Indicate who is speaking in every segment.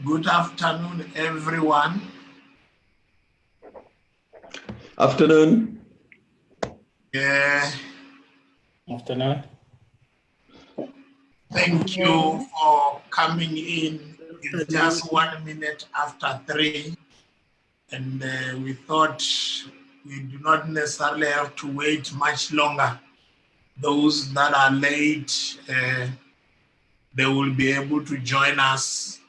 Speaker 1: Good afternoon, everyone.
Speaker 2: Afternoon.
Speaker 3: Afternoon.
Speaker 1: Thank you for coming in. It's just 1 minute after 3, and we thought we do not necessarily have to wait much longer. Those that are late, they will be able to join us.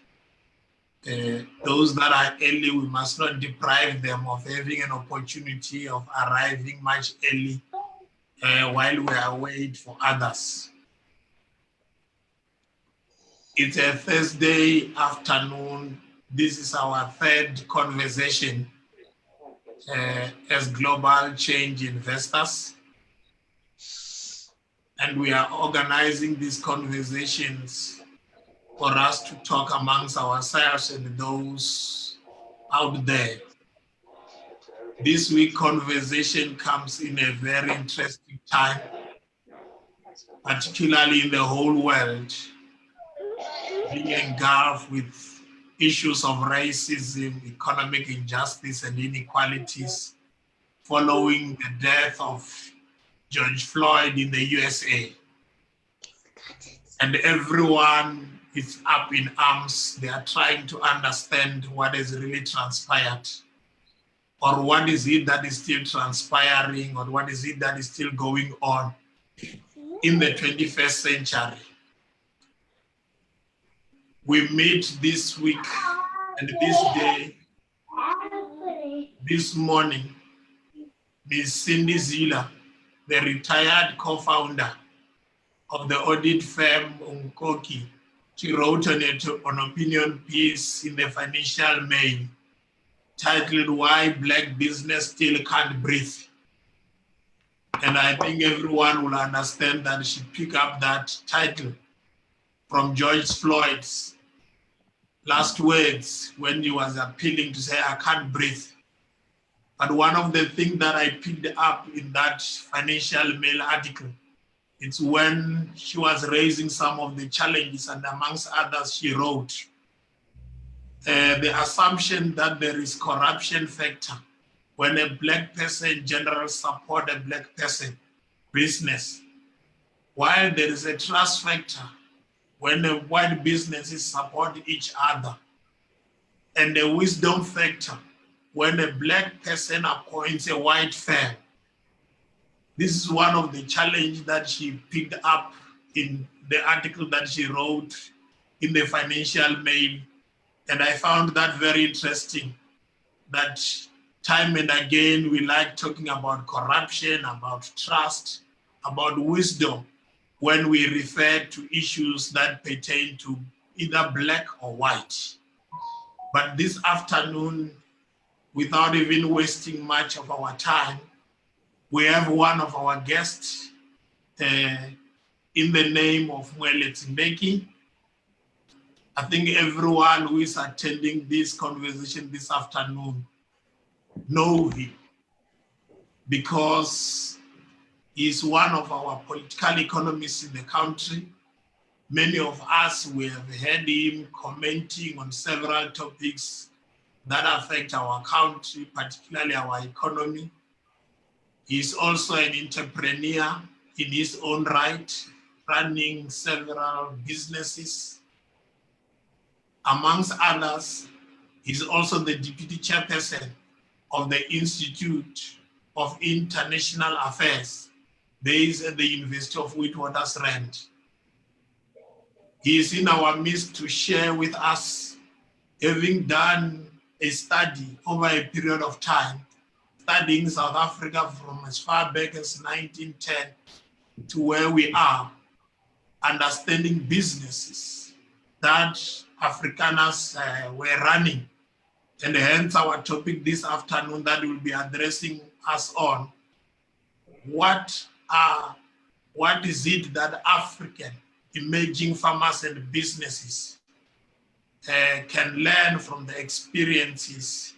Speaker 1: Those that are early, we must not deprive them of having an opportunity of arriving much early while we are waiting for others. It's a Thursday afternoon. This is our third conversation as global change investors. And we are organizing these conversations for us to talk amongst ourselves and those out there. This week conversation comes in a very interesting time, particularly in the whole world, being engulfed with issues of racism, economic injustice, and inequalities following the death of George Floyd in the USA. And everyone is up in arms. They are trying to understand what has really transpired, or what is it that is still transpiring, or what is it that is still going on in the 21st century. We meet this week and this day, this morning, Ms. Cindy Ziller, the retired co-founder of the audit firm Mbeki. She wrote an opinion piece in the Financial Mail titled "Why Black Business Still Can't Breathe." And I think everyone will understand that she picked up that title from George Floyd's last words when he was appealing to say, "I can't breathe." But one of the things that I picked up in that Financial Mail article, it's when she was raising some of the challenges, and amongst others, she wrote the assumption that there is corruption factor when a Black person generally support a Black person business, while there is a trust factor when the white businesses support each other, and a wisdom factor when a Black person appoints a white firm. This is one of the challenges that she picked up in the article that she wrote in the Financial Mail. And I found that very interesting, that time and again we like talking about corruption, about trust, about wisdom when we refer to issues that pertain to either Black or white. But this afternoon, without even wasting much of our time, we have one of our guests in the name of Moeletsi Mbeki. I think everyone who is attending this conversation this afternoon know him, because he's one of our political economists in the country. Many of us, we have heard him commenting on several topics that affect our country, particularly our economy. He's also an entrepreneur in his own right, running several businesses. Amongst others, he's also the deputy chairperson of the Institute of International Affairs, based at the University of Witwatersrand. He is in our midst to share with us, having done a study over a period of time, studying South Africa from as far back as 1910 to where we are, understanding businesses that Afrikaners were running. And hence our topic this afternoon that will be addressing us on, what is it that African emerging farmers and businesses can learn from the experiences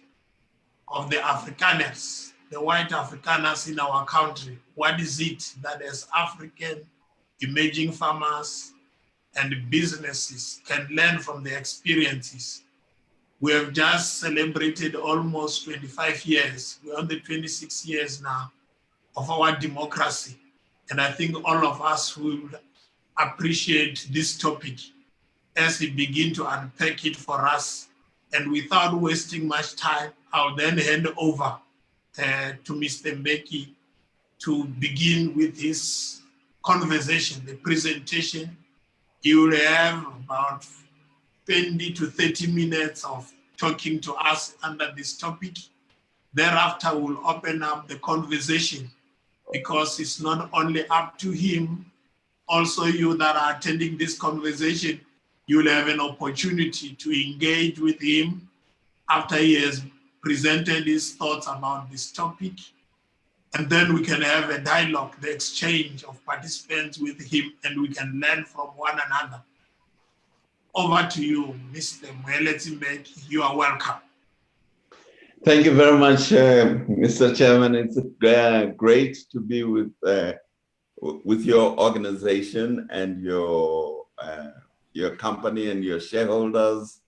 Speaker 1: of the Afrikaners, the white Afrikaners in our country? What is it that as African emerging farmers and businesses can learn from the experiences We have just celebrated almost 25 years. We're on the 26 years now of our democracy. And I think all of us will appreciate this topic as we begin to unpack it for us. And without wasting much time, I'll then hand over to Mr. Mbeki to begin with his conversation, the presentation. You will have about 20 to 30 minutes of talking to us under this topic. Thereafter, we'll open up the conversation because it's not only up to him, also you that are attending this conversation, you'll have an opportunity to engage with him after he has presented his thoughts about this topic. And then we can have a dialogue, the exchange of participants with him, and we can learn from one another. Over to you, Mr. Moeletsi. You are welcome.
Speaker 2: Thank you very much, Mr. Chairman. It's great to be with your organization and your company and your shareholders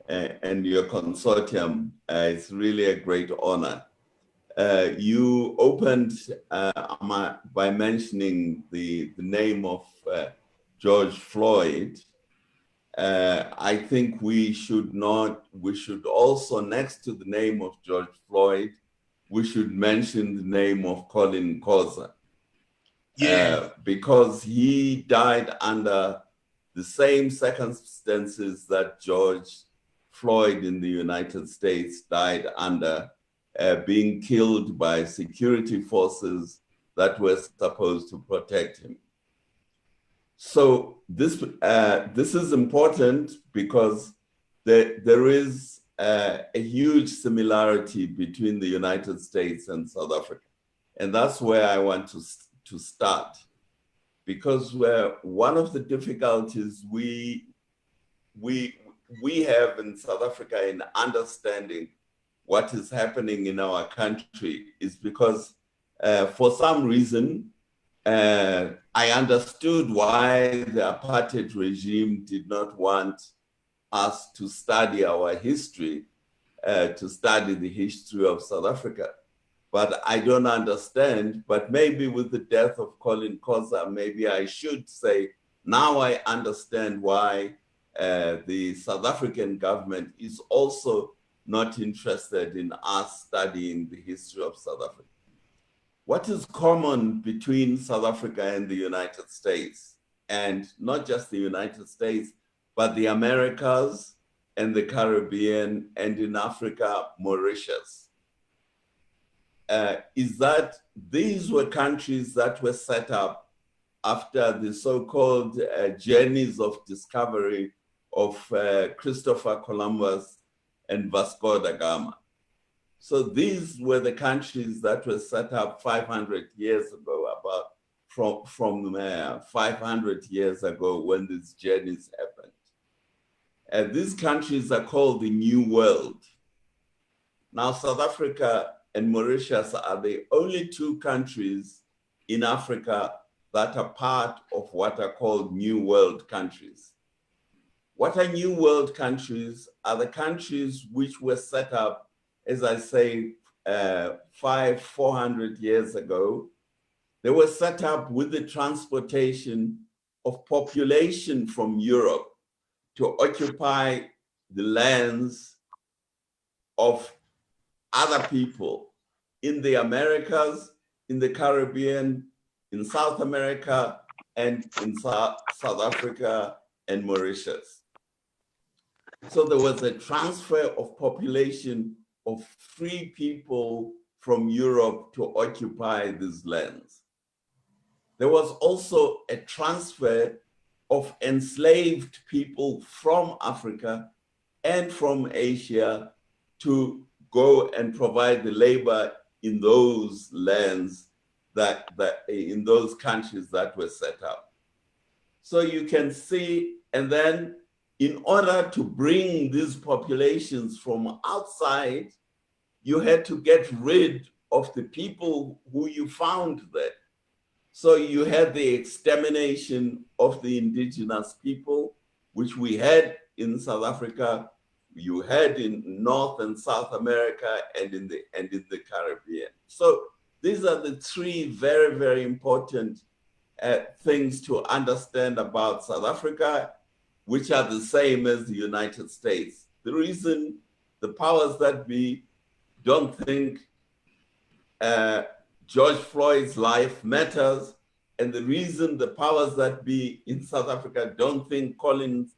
Speaker 2: and your consortium. It's really a great honor. You opened by mentioning the name of George Floyd. I think we should also, next to the name of George Floyd, we should mention the name of Colin Khoza.
Speaker 1: Yeah.
Speaker 2: Because he died under the same circumstances that George Floyd in the United States died under, being killed by security forces that were supposed to protect him. So this is important because there is a huge similarity between the United States and South Africa. And that's where I want to start. Because one of the difficulties we have in South Africa in understanding what is happening in our country is because for some reason, I understood why the apartheid regime did not want us to study our history, to study the history of South Africa. But I don't understand, but maybe with the death of Colin Khoza, maybe I should say, now I understand why the South African government is also not interested in us studying the history of South Africa. What is common between South Africa and the United States, and not just the United States, but the Americas and the Caribbean, and in Africa, Mauritius, is that these were countries that were set up after the so-called journeys of discovery of Christopher Columbus and Vasco da Gama. So these were the countries that were set up 500 years ago, about from 500 years ago when these journeys happened. And these countries are called the New World. Now, South Africa and Mauritius are the only two countries in Africa that are part of what are called New World countries. What are New World countries? Are the countries which were set up, as I say, 400 years ago. They were set up with the transportation of population from Europe to occupy the lands of other people in the Americas, in the Caribbean, in South America, and in South Africa and Mauritius. So there was a transfer of population of free people from Europe to occupy these lands. There was also a transfer of enslaved people from Africa and from Asia to go and provide the labor in those lands, in those countries that were set up. So you can see, and then in order to bring these populations from outside, you had to get rid of the people who you found there. So you had the extermination of the indigenous people, which we had in South Africa you had in North and South America and in the Caribbean. So these are the three very, very important things to understand about South Africa, which are the same as the United States. The reason the powers that be don't think George Floyd's life matters, and the reason the powers that be in South Africa don't think Colin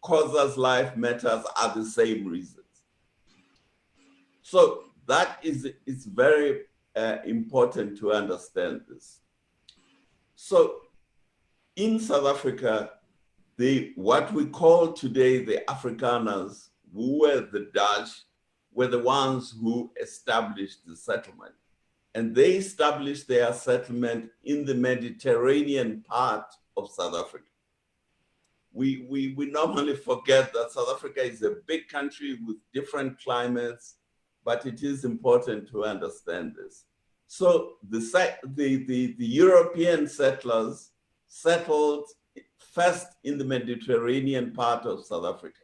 Speaker 2: Khoza's life matters are the same reasons. So that is, it's very important to understand this. So in South Africa, what we call today the Afrikaners, who were the Dutch, were the ones who established the settlement. And they established their settlement in the Mediterranean part of South Africa. We normally forget that South Africa is a big country with different climates, but it is important to understand this. So the European settlers settled first in the Mediterranean part of South Africa.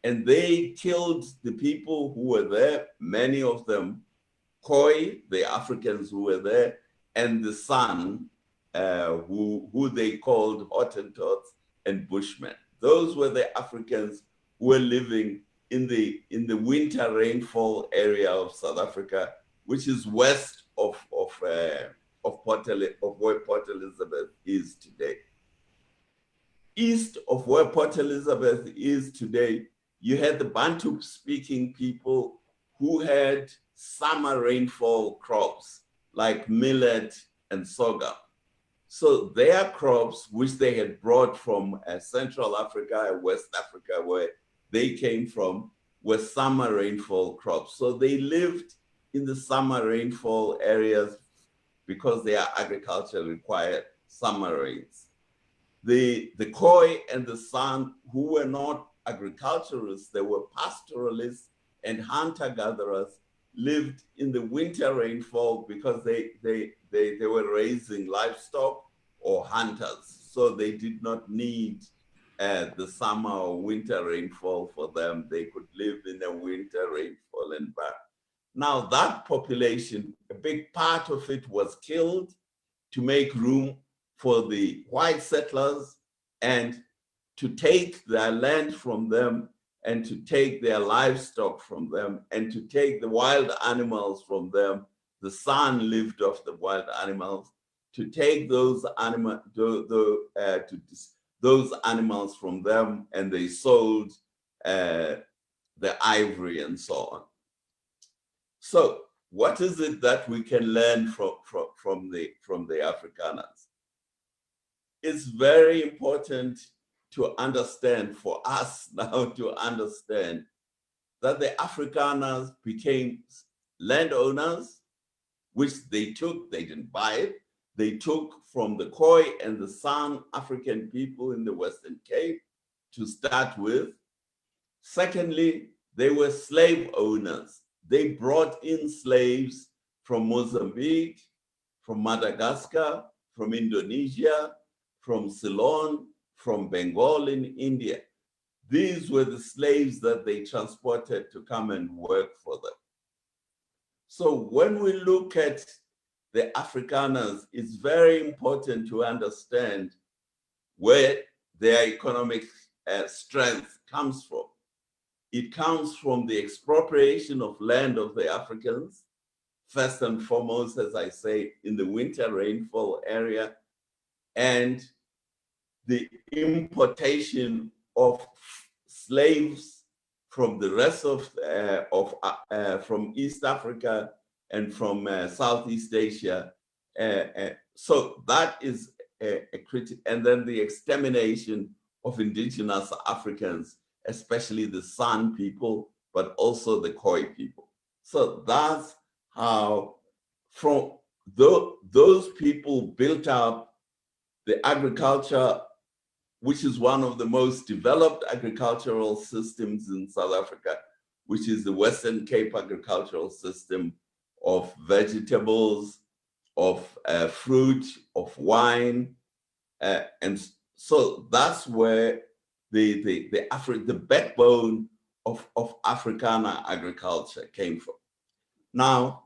Speaker 2: And they killed the people who were there, many of them Khoi, the Africans who were there, and the San, who they called Hottentots and Bushmen. Those were the Africans who were living in the winter rainfall area of South Africa, which is west of where Port Elizabeth is today. East of where Port Elizabeth is today, you had the Bantu-speaking people who had summer rainfall crops like millet and sorghum. So their crops, which they had brought from Central Africa, West Africa, where they came from, were summer rainfall crops. So they lived in the summer rainfall areas because their agriculture required summer rains. The Khoi and the San, who were not agriculturalists, they were pastoralists and hunter-gatherers, lived in the winter rainfall because they were raising livestock or hunters. So they did not need the summer or winter rainfall for them. They could live in a winter rainfall environment. Now that population, a big part of it was killed to make room for the white settlers and to take their land from them and to take their livestock from them and to take the wild animals from them. The San lived off the wild animals. To take those animals from them, and they sold the ivory and so on. So what is it that we can learn from the Afrikaners? It's very important to understand, for us now to understand, that the Afrikaners became landowners, which they took, they didn't buy it, they took from the Khoi and the San African people in the Western Cape to start with. Secondly, they were slave owners. They brought in slaves from Mozambique, from Madagascar, from Indonesia, from Ceylon, from Bengal in India. These were the slaves that they transported to come and work for them. So when we look at the Afrikaners, it's very important to understand where their economic strength comes from. It comes from the expropriation of land of the Africans, first and foremost, as I say, in the winter rainfall area, and the importation of slaves from the rest from East Africa and from Southeast Asia. So that is a critic, and then the extermination of indigenous Africans, especially the San people, but also the Khoi people. So that's how, from those people built up the agriculture, which is one of the most developed agricultural systems in South Africa, which is the Western Cape agricultural system of vegetables, of fruit, of wine. And so that's where the backbone of Afrikaner agriculture came from. Now,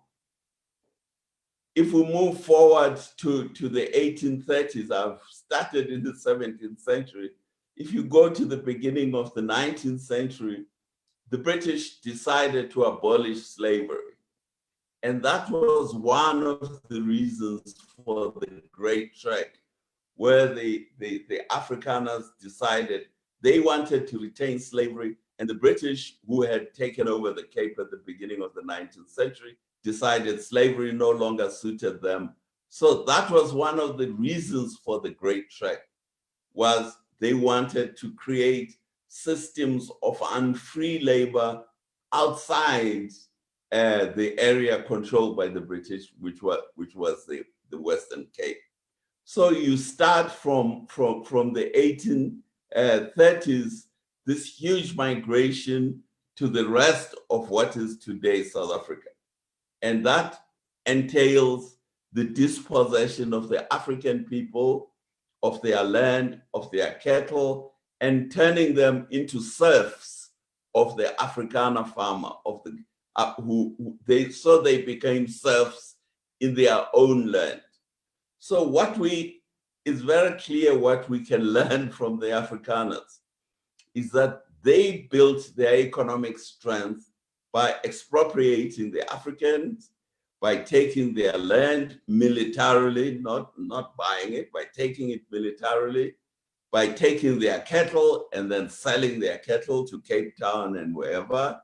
Speaker 2: if we move forward to the 1830s, I've started in the 17th century. If you go to the beginning of the 19th century, the British decided to abolish slavery. And that was one of the reasons for the Great Trek, where the Afrikaners decided they wanted to retain slavery, and the British, who had taken over the Cape at the beginning of the 19th century, decided slavery no longer suited them. So that was one of the reasons for the Great Trek, was they wanted to create systems of unfree labor outside the area controlled by the British, which was the Western Cape. So you start from the 1830s, this huge migration to the rest of what is today South Africa. And that entails the dispossession of the African people, of their land, of their cattle, and turning them into serfs of the Afrikaner farmer, of the so they became serfs in their own land. So it's very clear what we can learn from the Afrikaners is that they built their economic strength by expropriating the Africans, by taking their land militarily, not buying it, by taking it militarily, by taking their cattle and then selling their cattle to Cape Town and wherever,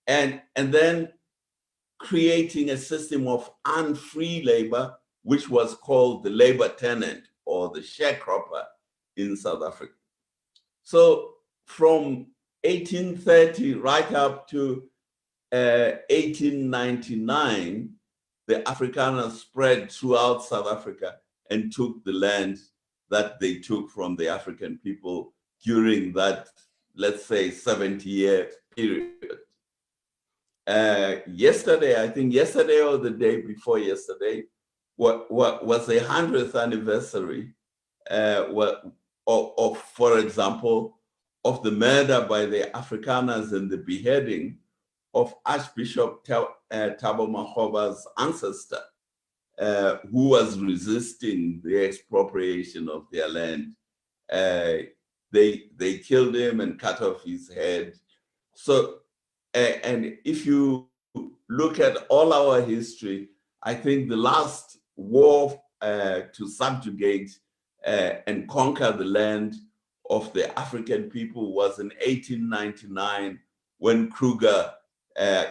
Speaker 2: and then creating a system of unfree labor, which was called the labor tenant or the sharecropper in South Africa. So from 1830 right up to 1899, the Afrikaners spread throughout South Africa and took the land that they took from the African people during that, let's say, 70-year period. Yesterday, I think yesterday or the day before yesterday, what was the 100th anniversary of, for example, of the murder by the Afrikaners and the beheading of Archbishop Thabo Makgoba's ancestor, who was resisting the expropriation of their land. They killed him and cut off his head. So, and if you look at all our history, I think the last war to subjugate and conquer the land of the African people was in 1899, when Kruger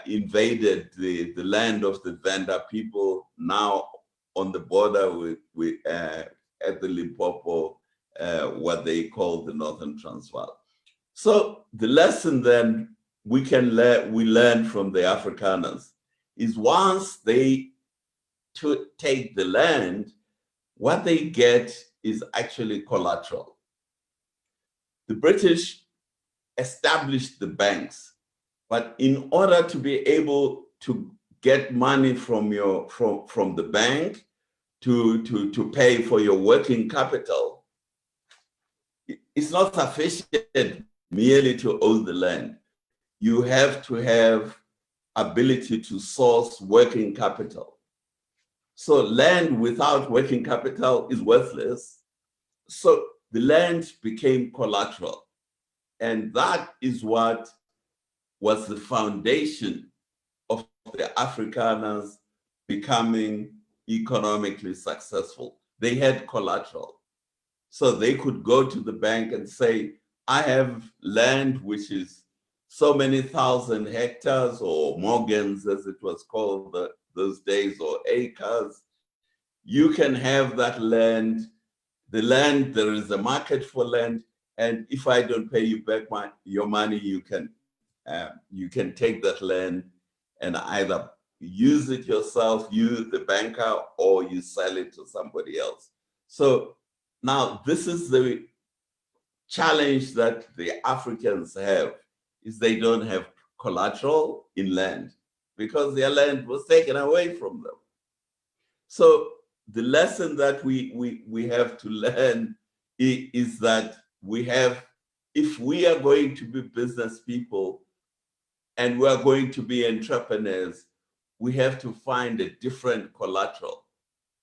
Speaker 2: invaded the land of the Venda people, now on the border with at the Limpopo, what they call the Northern Transvaal. So the lesson then we learn from the Afrikaners is once they take the land, what they get is actually collateral. The British established the banks, but in order to be able to get money from the bank to pay for your working capital, it's not sufficient merely to own the land. You have to have ability to source working capital. So land without working capital is worthless. So the land became collateral. And that is what was the foundation of the Afrikaners becoming economically successful. They had collateral. So they could go to the bank and say, I have land which is so many thousand hectares, or morgens as it was called those days, or acres. You can have that land. The land, there is a market for land, and if I don't pay you back your money, you can take that land and either use it yourself, you the banker, or you sell it to somebody else. So now this is the challenge that the Africans have, is they don't have collateral in land because their land was taken away from them. So the lesson that we have to learn is that we have if we are going to be business people and we are going to be entrepreneurs, we have to find a different collateral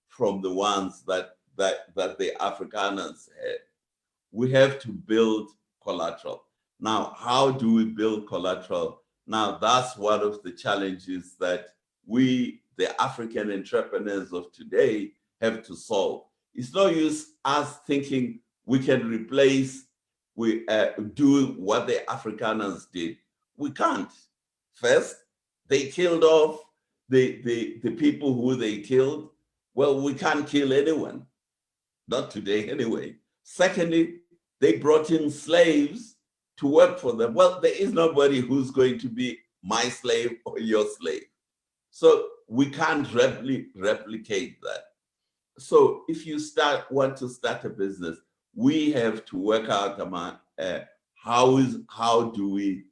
Speaker 2: from the ones that the Afrikaners had. We have to build collateral. Now, how do we build collateral? Now, that's one of the challenges that we, the African entrepreneurs of today, have to solve. It's no use us thinking we can replace, do what the Afrikaners did. We can't. First, they killed off the people who they killed. Well, we can't kill anyone, not today anyway. Secondly, they brought in slaves to work for them. Well, there is nobody who's going to be my slave or your slave. So we can't replicate that. So if you want to start a business, we have to work out how do we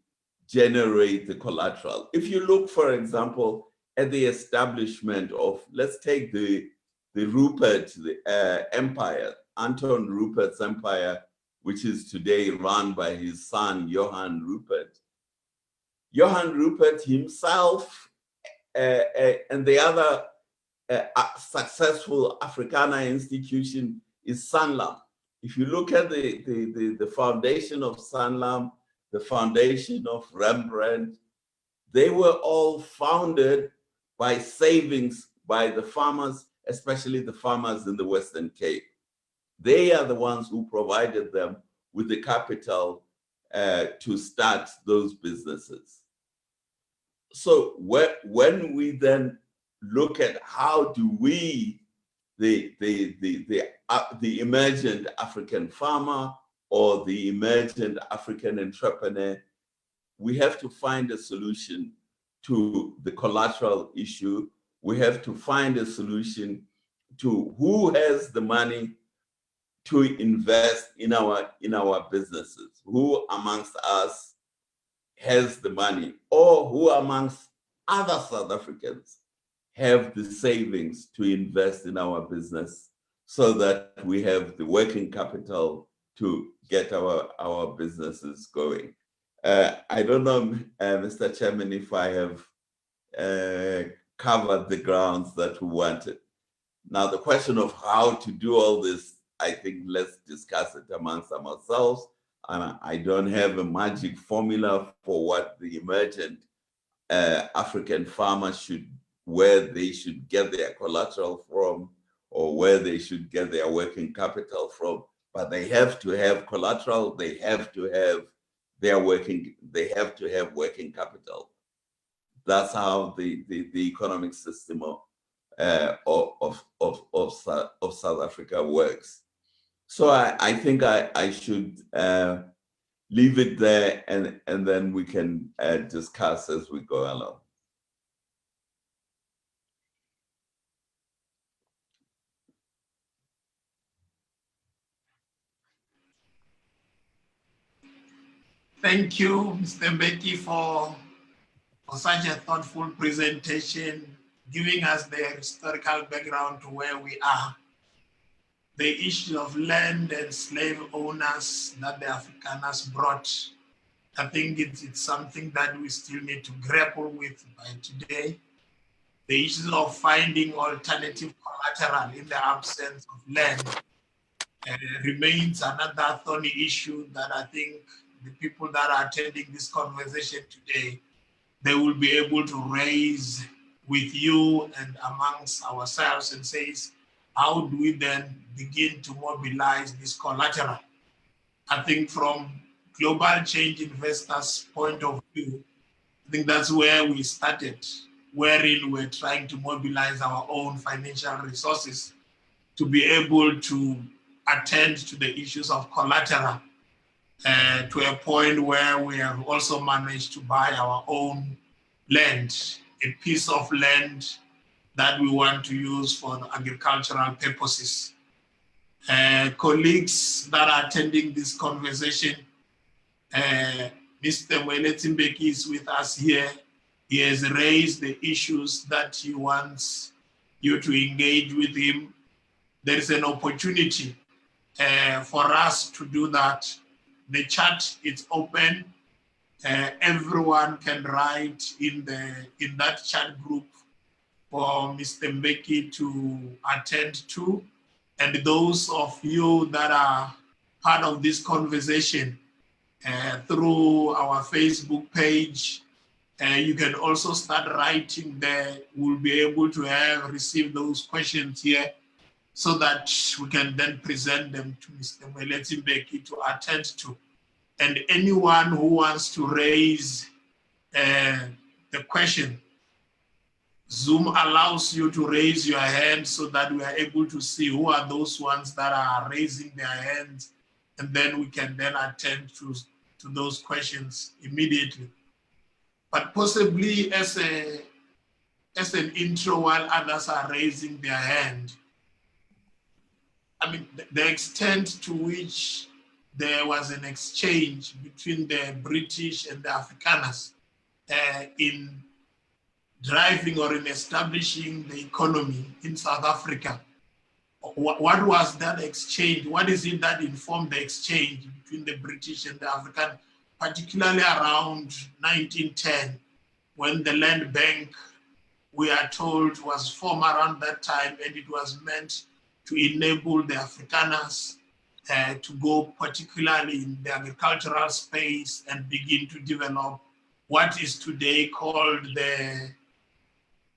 Speaker 2: generate the collateral. If you look, for example, at the establishment of, let's take the Rupert empire, Anton Rupert's empire, which is today run by his son, Johann Rupert. Johann Rupert himself and the other successful Afrikaner institution is Sanlam. If you look at the foundation of Sanlam, the foundation of Rembrandt, they were all founded by savings by the farmers, especially the farmers in the Western Cape. They are the ones who provided them with the capital to start those businesses. So when we then look at how do we, the emergent African farmer or the emergent African entrepreneur, we have to find a solution to the collateral issue. We have to find a solution to who has the money to invest in our businesses, who amongst us has the money, or who amongst other South Africans have the savings to invest in our business so that we have the working capital to get our businesses going. I don't know, Mr. Chairman, if I have covered the grounds that we wanted. Now, the question of how to do all this, I think let's discuss it amongst ourselves. And I don't have a magic formula for what the emergent African farmers where they should get their collateral from, or where they should get their working capital from. But they have to have collateral. They have to have they have to have working capital. That's how the economic system of South Africa works. So I think I should leave it there, and then we can discuss as we go along.
Speaker 1: Thank you, Mr. Mbeki, for such a thoughtful presentation, giving us the historical background to where we are. The issue of land and slave owners that the Afrikaners brought, I think it's something that we still need to grapple with by today. The issue of finding alternative collateral in the absence of land remains another thorny issue that I think the people that are attending this conversation today, they will be able to raise with you and amongst ourselves and says, how do we then begin to mobilize this collateral? I think from global change investors' point of view, I think that's where we started, wherein we're trying to mobilize our own financial resources to be able to attend to the issues of collateral to a point where we have also managed to buy our own land, a piece of land that we want to use for agricultural purposes. Colleagues that are attending this conversation, Mr. Moeletsi is with us here. He has raised the issues that he wants you to engage with him. There is an opportunity for us to do that the chat is open. Everyone can write in that chat group for Mr. Mbeki to attend to. And those of you that are part of this conversation through our Facebook page, you can also start writing there. We'll be able to receive those questions here so that we can then present them to Mr. Moeletsi Mbeki to attend to. And anyone who wants to raise the question, Zoom allows you to raise your hand so that we are able to see who are those ones that are raising their hands, and then we can then attend to those questions immediately. But possibly as an intro while others are raising their hand, I mean, the extent to which there was an exchange between the British and the Afrikaners in driving or in establishing the economy in South Africa. What was that exchange? What is it that informed the exchange between the British and the African, particularly around 1910, when the Land Bank, we are told, was formed around that time, and it was meant to enable the Afrikaners to go particularly in the agricultural space and begin to develop what is today called the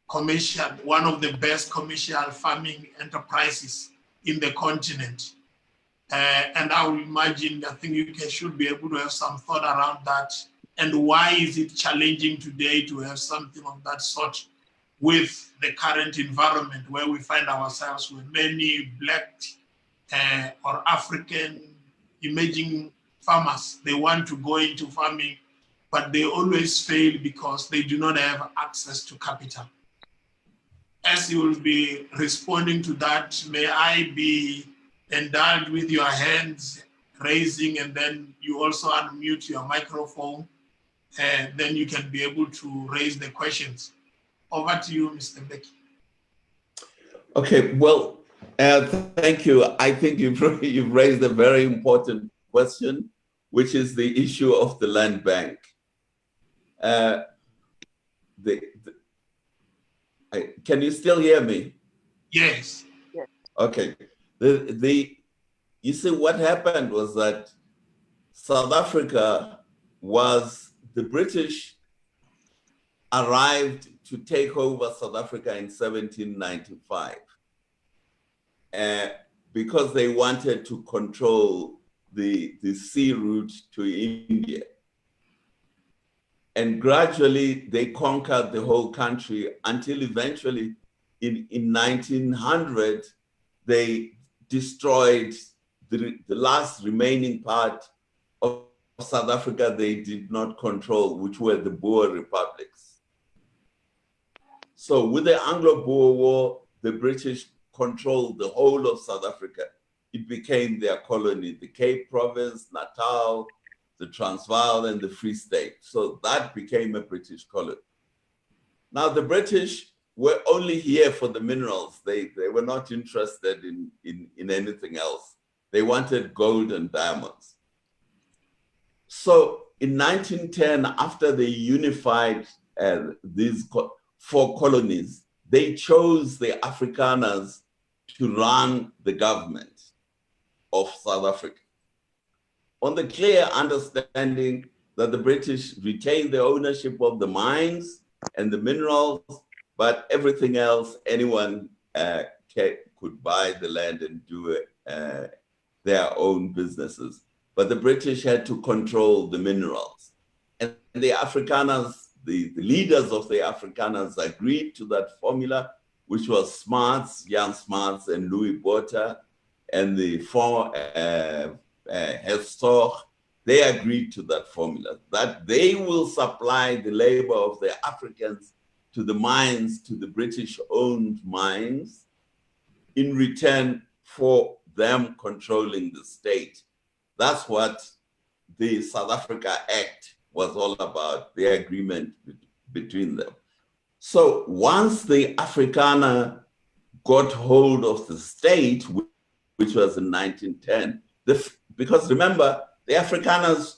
Speaker 1: commercial, one of the best commercial farming enterprises in the continent. And I would imagine, I think you should be able to have some thought around that. And why is it challenging today to have something of that sort with the current environment where we find ourselves with many Black or African emerging farmers? They want to go into farming, but they always fail because they do not have access to capital. As you will be responding to that, may I be endowed with your hands raising, and then you also unmute your microphone, and then you can be able to raise the questions. Over to you, Mr. Mbeki.
Speaker 2: Okay, well, thank you. I think you've raised a very important question, which is the issue of the land bank. Can you still hear me?
Speaker 1: Yes.
Speaker 2: Okay. You see, what happened was that South Africa the British arrived to take over South Africa in 1795 because they wanted to control the sea route to India. And gradually they conquered the whole country until eventually in 1900, they destroyed the last remaining part of South Africa they did not control, which were the Boer republics. So with the Anglo-Boer War, the British controlled the whole of South Africa. It became their colony, the Cape Province, Natal, the Transvaal, and the Free State. So that became a British colony. Now the British were only here for the minerals. They were not interested in anything else. They wanted gold and diamonds. So in 1910, after they unified these 4 colonies, they chose the Afrikaners to run the government of South Africa, on the clear understanding that the British retained the ownership of the mines and the minerals, but everything else, anyone could buy the land and do their own businesses. But the British had to control the minerals. And the Afrikaners, the leaders of the Afrikaners agreed to that formula, which was Smarts, Jan Smarts and Louis Botha, and the former Hertzog. They agreed to that formula, that they will supply the labor of the Africans to the mines, to the British-owned mines, in return for them controlling the state. That's what the South Africa Act was all about, the agreement between them. So once the Afrikaner got hold of the state, which was in 1910, because remember, The Afrikaners,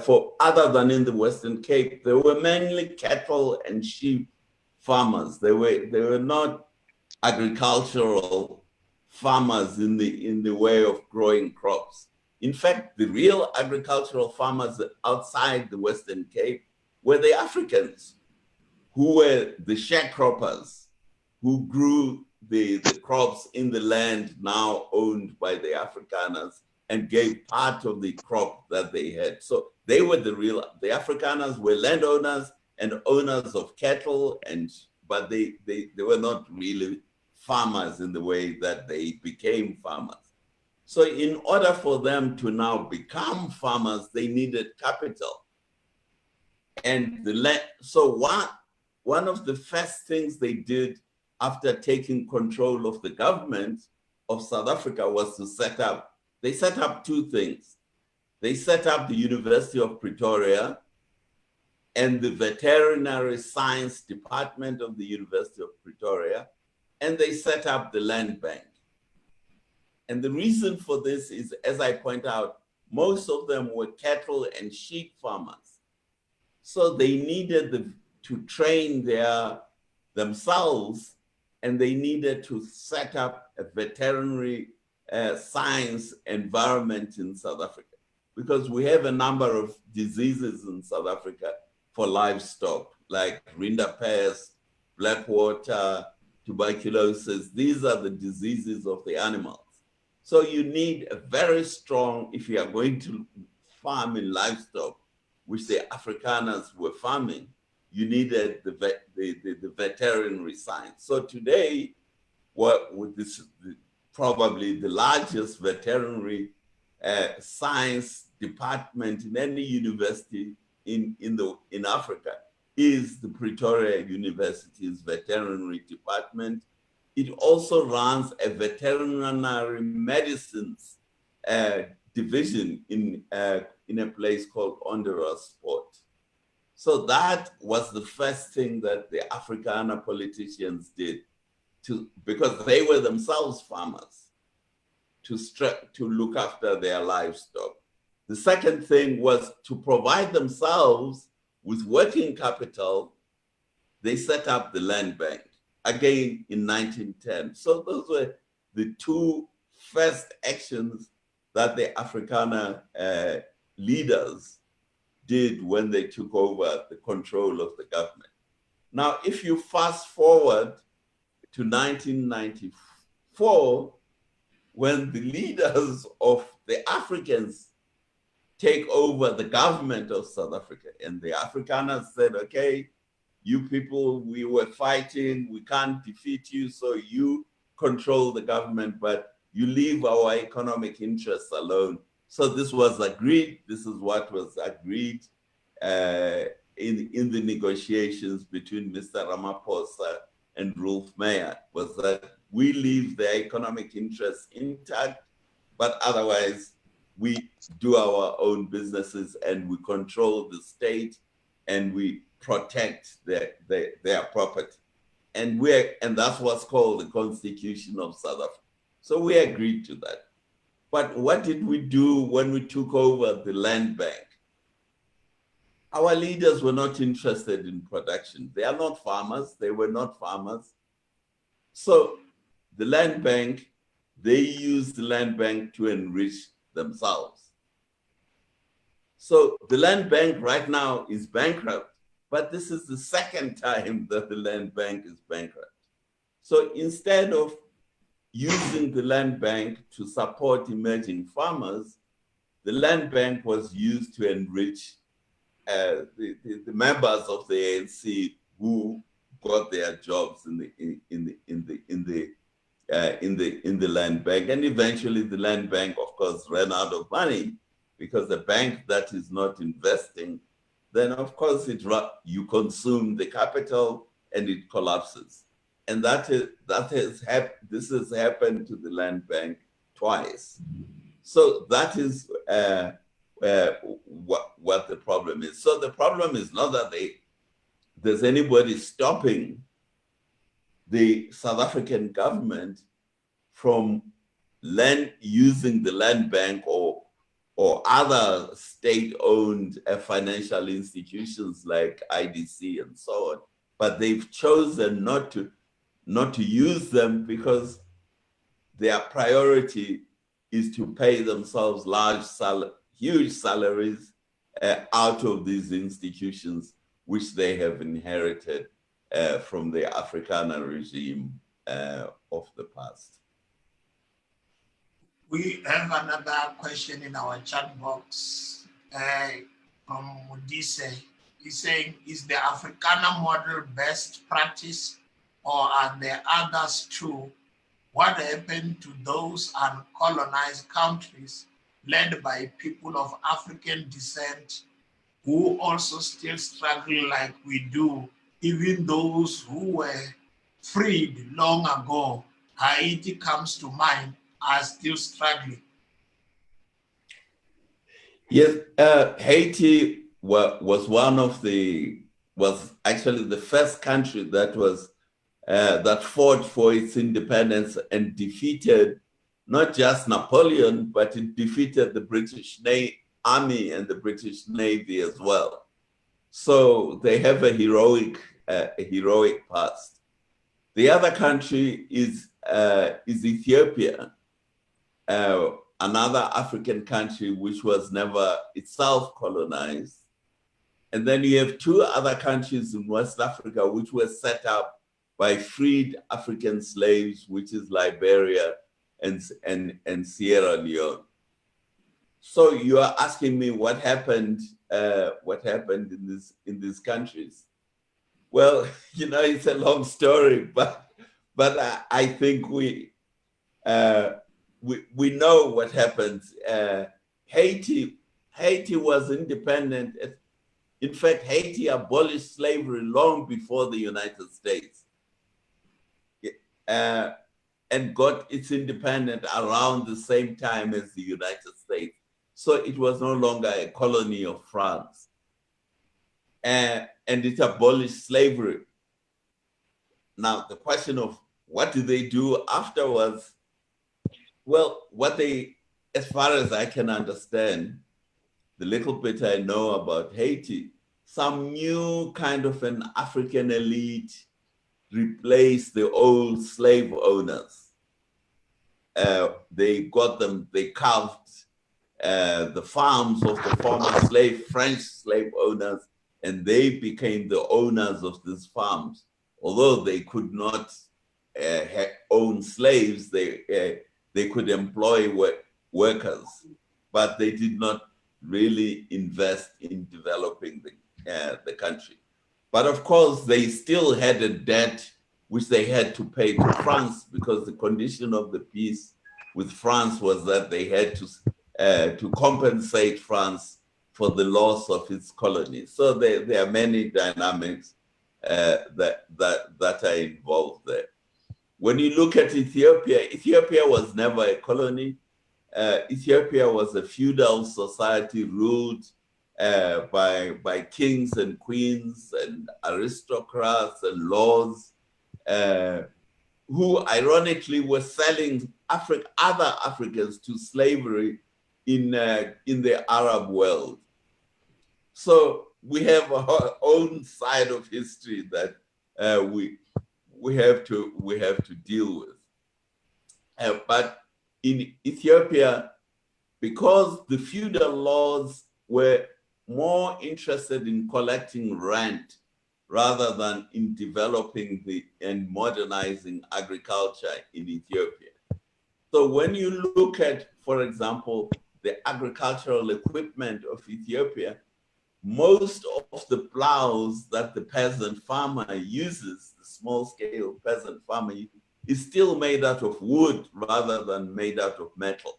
Speaker 2: for other than in the Western Cape, they were mainly cattle and sheep farmers. They were not agricultural farmers in the way of growing crops. In fact, the real agricultural farmers outside the Western Cape were the Africans, who were the sharecroppers, who grew the crops in the land now owned by the Afrikaners and gave part of the crop that they had. So they were the Afrikaners were landowners and owners of cattle, but they were not really farmers in the way that they became farmers. So in order for them to now become farmers, they needed capital. And so one of the first things they did after taking control of the government of South Africa was to set up two things. They set up the University of Pretoria and the Veterinary Science Department of the University of Pretoria, and they set up the Land Bank. And the reason for this is, as I point out, most of them were cattle and sheep farmers. So they needed to train themselves, and they needed to set up a veterinary science environment in South Africa, because we have a number of diseases in South Africa for livestock, like rinderpest, blackwater, tuberculosis. These are the diseases of the animals. So you need a very strong, if you are going to farm in livestock, which the Afrikaners were farming, you needed the veterinary science. So today, probably the largest veterinary science department in any university in Africa is the Pretoria University's veterinary department. It also runs a veterinary medicines division in a place called Onderosport. So that was the first thing that the Afrikaner politicians did, because they were themselves farmers, to look after their livestock. The second thing was to provide themselves with working capital. They set up the Land Bank, again in 1910. So those were the two first actions that the Afrikaner leaders did when they took over the control of the government. Now, if you fast forward to 1994, when the leaders of the Africans take over the government of South Africa, and the Afrikaners said, okay, you people, we were fighting, we can't defeat you, so you control the government, but you leave our economic interests alone. So this was agreed. This is what was agreed in the negotiations between Mr. Ramaphosa and Rolf Meyer, was that we leave the economic interests intact, but otherwise we do our own businesses and we control the state and we protect their property. And that's what's called the Constitution of South Africa. So we agreed to that. But what did we do when we took over the Land Bank? Our leaders were not interested in production. They are not farmers. They were not farmers. So the Land Bank, they used the Land Bank to enrich themselves. So the Land Bank right now is bankrupt, but this is the second time that the Land Bank is bankrupt. So instead of using the Land Bank to support emerging farmers, the Land Bank was used to enrich the members of the ANC who got their jobs in the Land Bank. And eventually the Land Bank, of course, ran out of money, because the bank that is not investing, then of course you consume the capital and it collapses. And this has happened to the Land Bank twice. So that is what the problem is. So the problem is not that there's anybody stopping the South African government from using the Land Bank or or other state-owned financial institutions like IDC and so on, but they've chosen not to use them because their priority is to pay themselves huge salaries out of these institutions, which they have inherited from the Afrikaner regime of the past.
Speaker 1: We have another question in our chat box from Mudise. He's saying, is the Afrikaner model best practice, or are there others too? What happened to those uncolonized countries led by people of African descent who also still struggle like we do, even those who were freed long ago? Haiti comes to mind, are still struggling.
Speaker 2: Yes, Haiti was actually the first country that fought for its independence and defeated not just Napoleon, but it defeated the British Army and the British Navy as well. So they have a heroic past. The other country is Ethiopia, another African country which was never itself colonized. And then you have two other countries in West Africa which were set up by freed African slaves, which is Liberia and Sierra Leone. So you are asking me what happened in these countries. Well, it's a long story, but I think we know what happened. Haiti was independent. In fact, Haiti abolished slavery long before the United States, and got its independence around the same time as the United States. So it was no longer a colony of France. And it abolished slavery. Now, the question of what do they do afterwards? Well, as far as I can understand, the little bit I know about Haiti, some new kind of an African elite replaced the old slave owners. They carved the farms of the former French slave owners, and they became the owners of these farms. Although they could not own slaves, they could employ workers, but they did not really invest in developing the country. But of course, they still had a debt which they had to pay to France, because the condition of the peace with France was that they had to compensate France for the loss of its colonies. So there are many dynamics that are involved there. When you look at Ethiopia was never a colony. Ethiopia was a feudal society ruled by kings and queens and aristocrats and lords, who ironically were selling other Africans to slavery in the Arab world. So we have our own side of history that we have to deal with. But in Ethiopia, because the feudal lords were more interested in collecting rent rather than in developing and modernizing agriculture in Ethiopia. So when you look at, for example, the agricultural equipment of Ethiopia, most of the plows that the peasant farmer uses, the small-scale peasant farmer, is still made out of wood rather than made out of metal.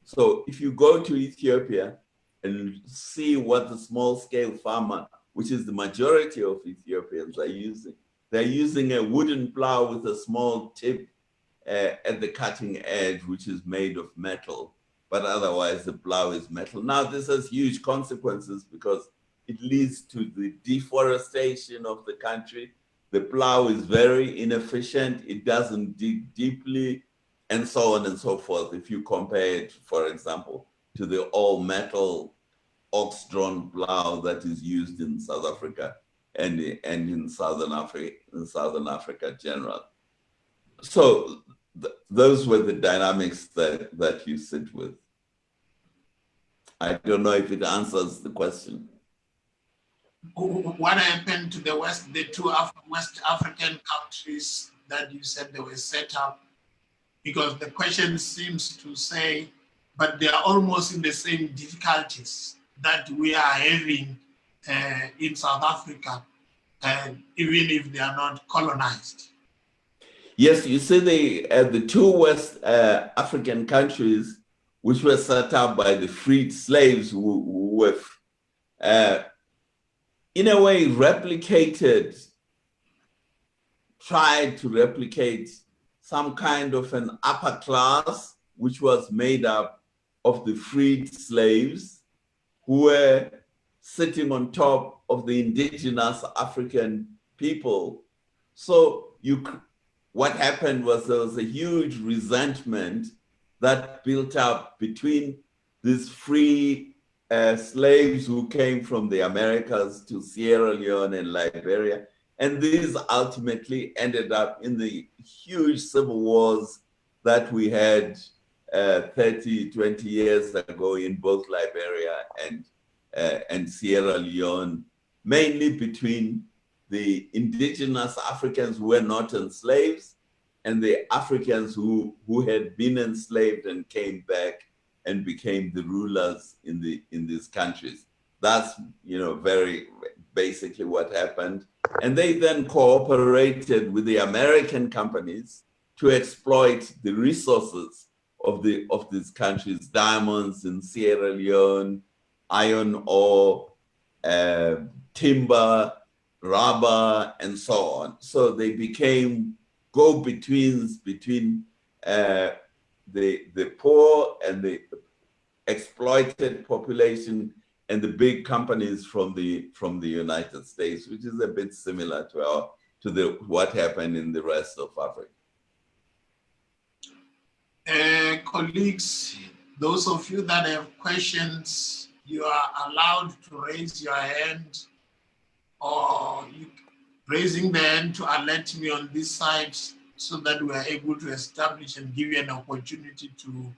Speaker 2: So if you go to Ethiopia and see what the small-scale farmer, which is the majority of Ethiopians, are using, they're using a wooden plow with a small tip at the cutting edge, which is made of metal, but otherwise the plow is metal. Now, this has huge consequences because it leads to the deforestation of the country. The plow is very inefficient. It doesn't dig deeply, and so on and so forth. If you compare it, for example, to the all-metal ox-drawn plow that is used in South Africa and in Southern Africa general. So those were the dynamics that you sit with. I don't know if it answers the question.
Speaker 1: What happened to the two West African countries that you said they were set up? Because the question seems to say, but they are almost in the same difficulties that we are having in South Africa, even if they are not colonized.
Speaker 2: Yes, you see the two West African countries which were set up by the freed slaves who were, in a way, tried to replicate some kind of an upper class, which was made up of the freed slaves who were sitting on top of the indigenous African people. So what happened was there was a huge resentment that built up between these free slaves who came from the Americas to Sierra Leone and Liberia. And these ultimately ended up in the huge civil wars that we had 30, 20 years ago in both Liberia and Sierra Leone, mainly between the indigenous Africans who were not enslaved and the Africans who had been enslaved and came back and became the rulers in these countries. That's very basically what happened. And they then cooperated with the American companies to exploit the resources of these countries, diamonds in Sierra Leone, iron ore, timber, rubber, and so on. So they became go-betweens between the poor and the exploited population and the big companies from the United States, which is a bit similar to what happened in the rest of Africa.
Speaker 1: Colleagues, those of you that have questions, you are allowed to raise your hand, or raising the hand to alert me on this side so that we are able to establish and give you an opportunity to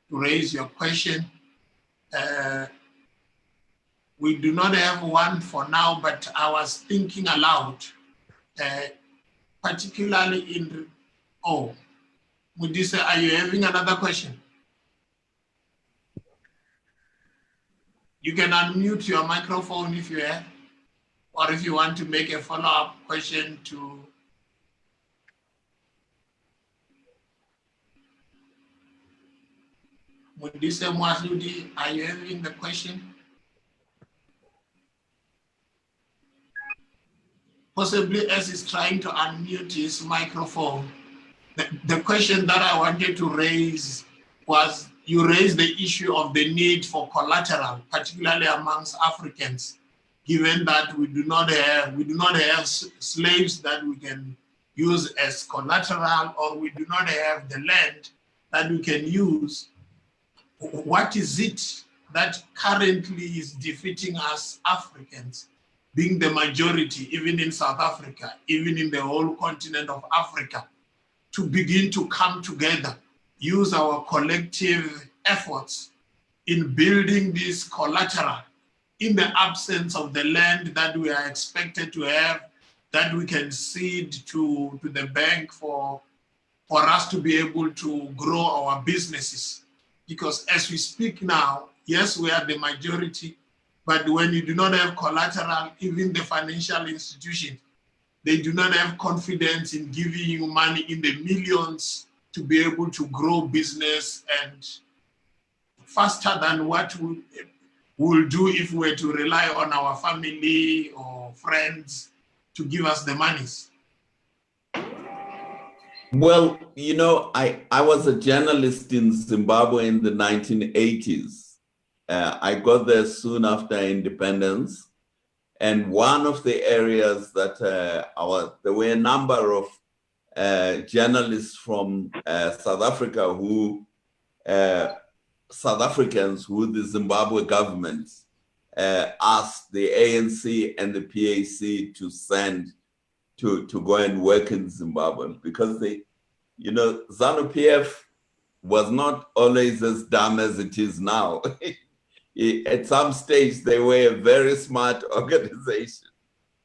Speaker 1: raise your question. We do not have one for now, but I was thinking aloud, particularly in, Mudisa, are you having another question? You can unmute your microphone if you have, or if you want to make a follow-up question to Mudisa Mwazudi, are you having the question? Possibly as he's trying to unmute his microphone. The question that I wanted to raise was, you raised the issue of the need for collateral, particularly amongst Africans, given that we do not have slaves that we can use as collateral, or we do not have the land that we can use. What is it that currently is defeating us Africans, being the majority, even in South Africa, even in the whole continent of Africa, to begin to come together, use our collective efforts in building this collateral in the absence of the land that we are expected to have, that we can cede to the bank for us to be able to grow our businesses? Because as we speak now, yes, we are the majority, but when you do not have collateral, even the financial institutions, they do not have confidence in giving you money in the millions to be able to grow business and faster than what we will do if we were to rely on our family or friends to give us the monies.
Speaker 2: Well, I was a journalist in Zimbabwe in the 1980s. I got there soon after independence. And one of the areas that there were a number of journalists from South Africa who South Africans who the Zimbabwe government asked the ANC and the PAC to send to go and work in Zimbabwe, because they, you know, ZANU-PF was not always as dumb as it is now. At some stage, they were a very smart organization.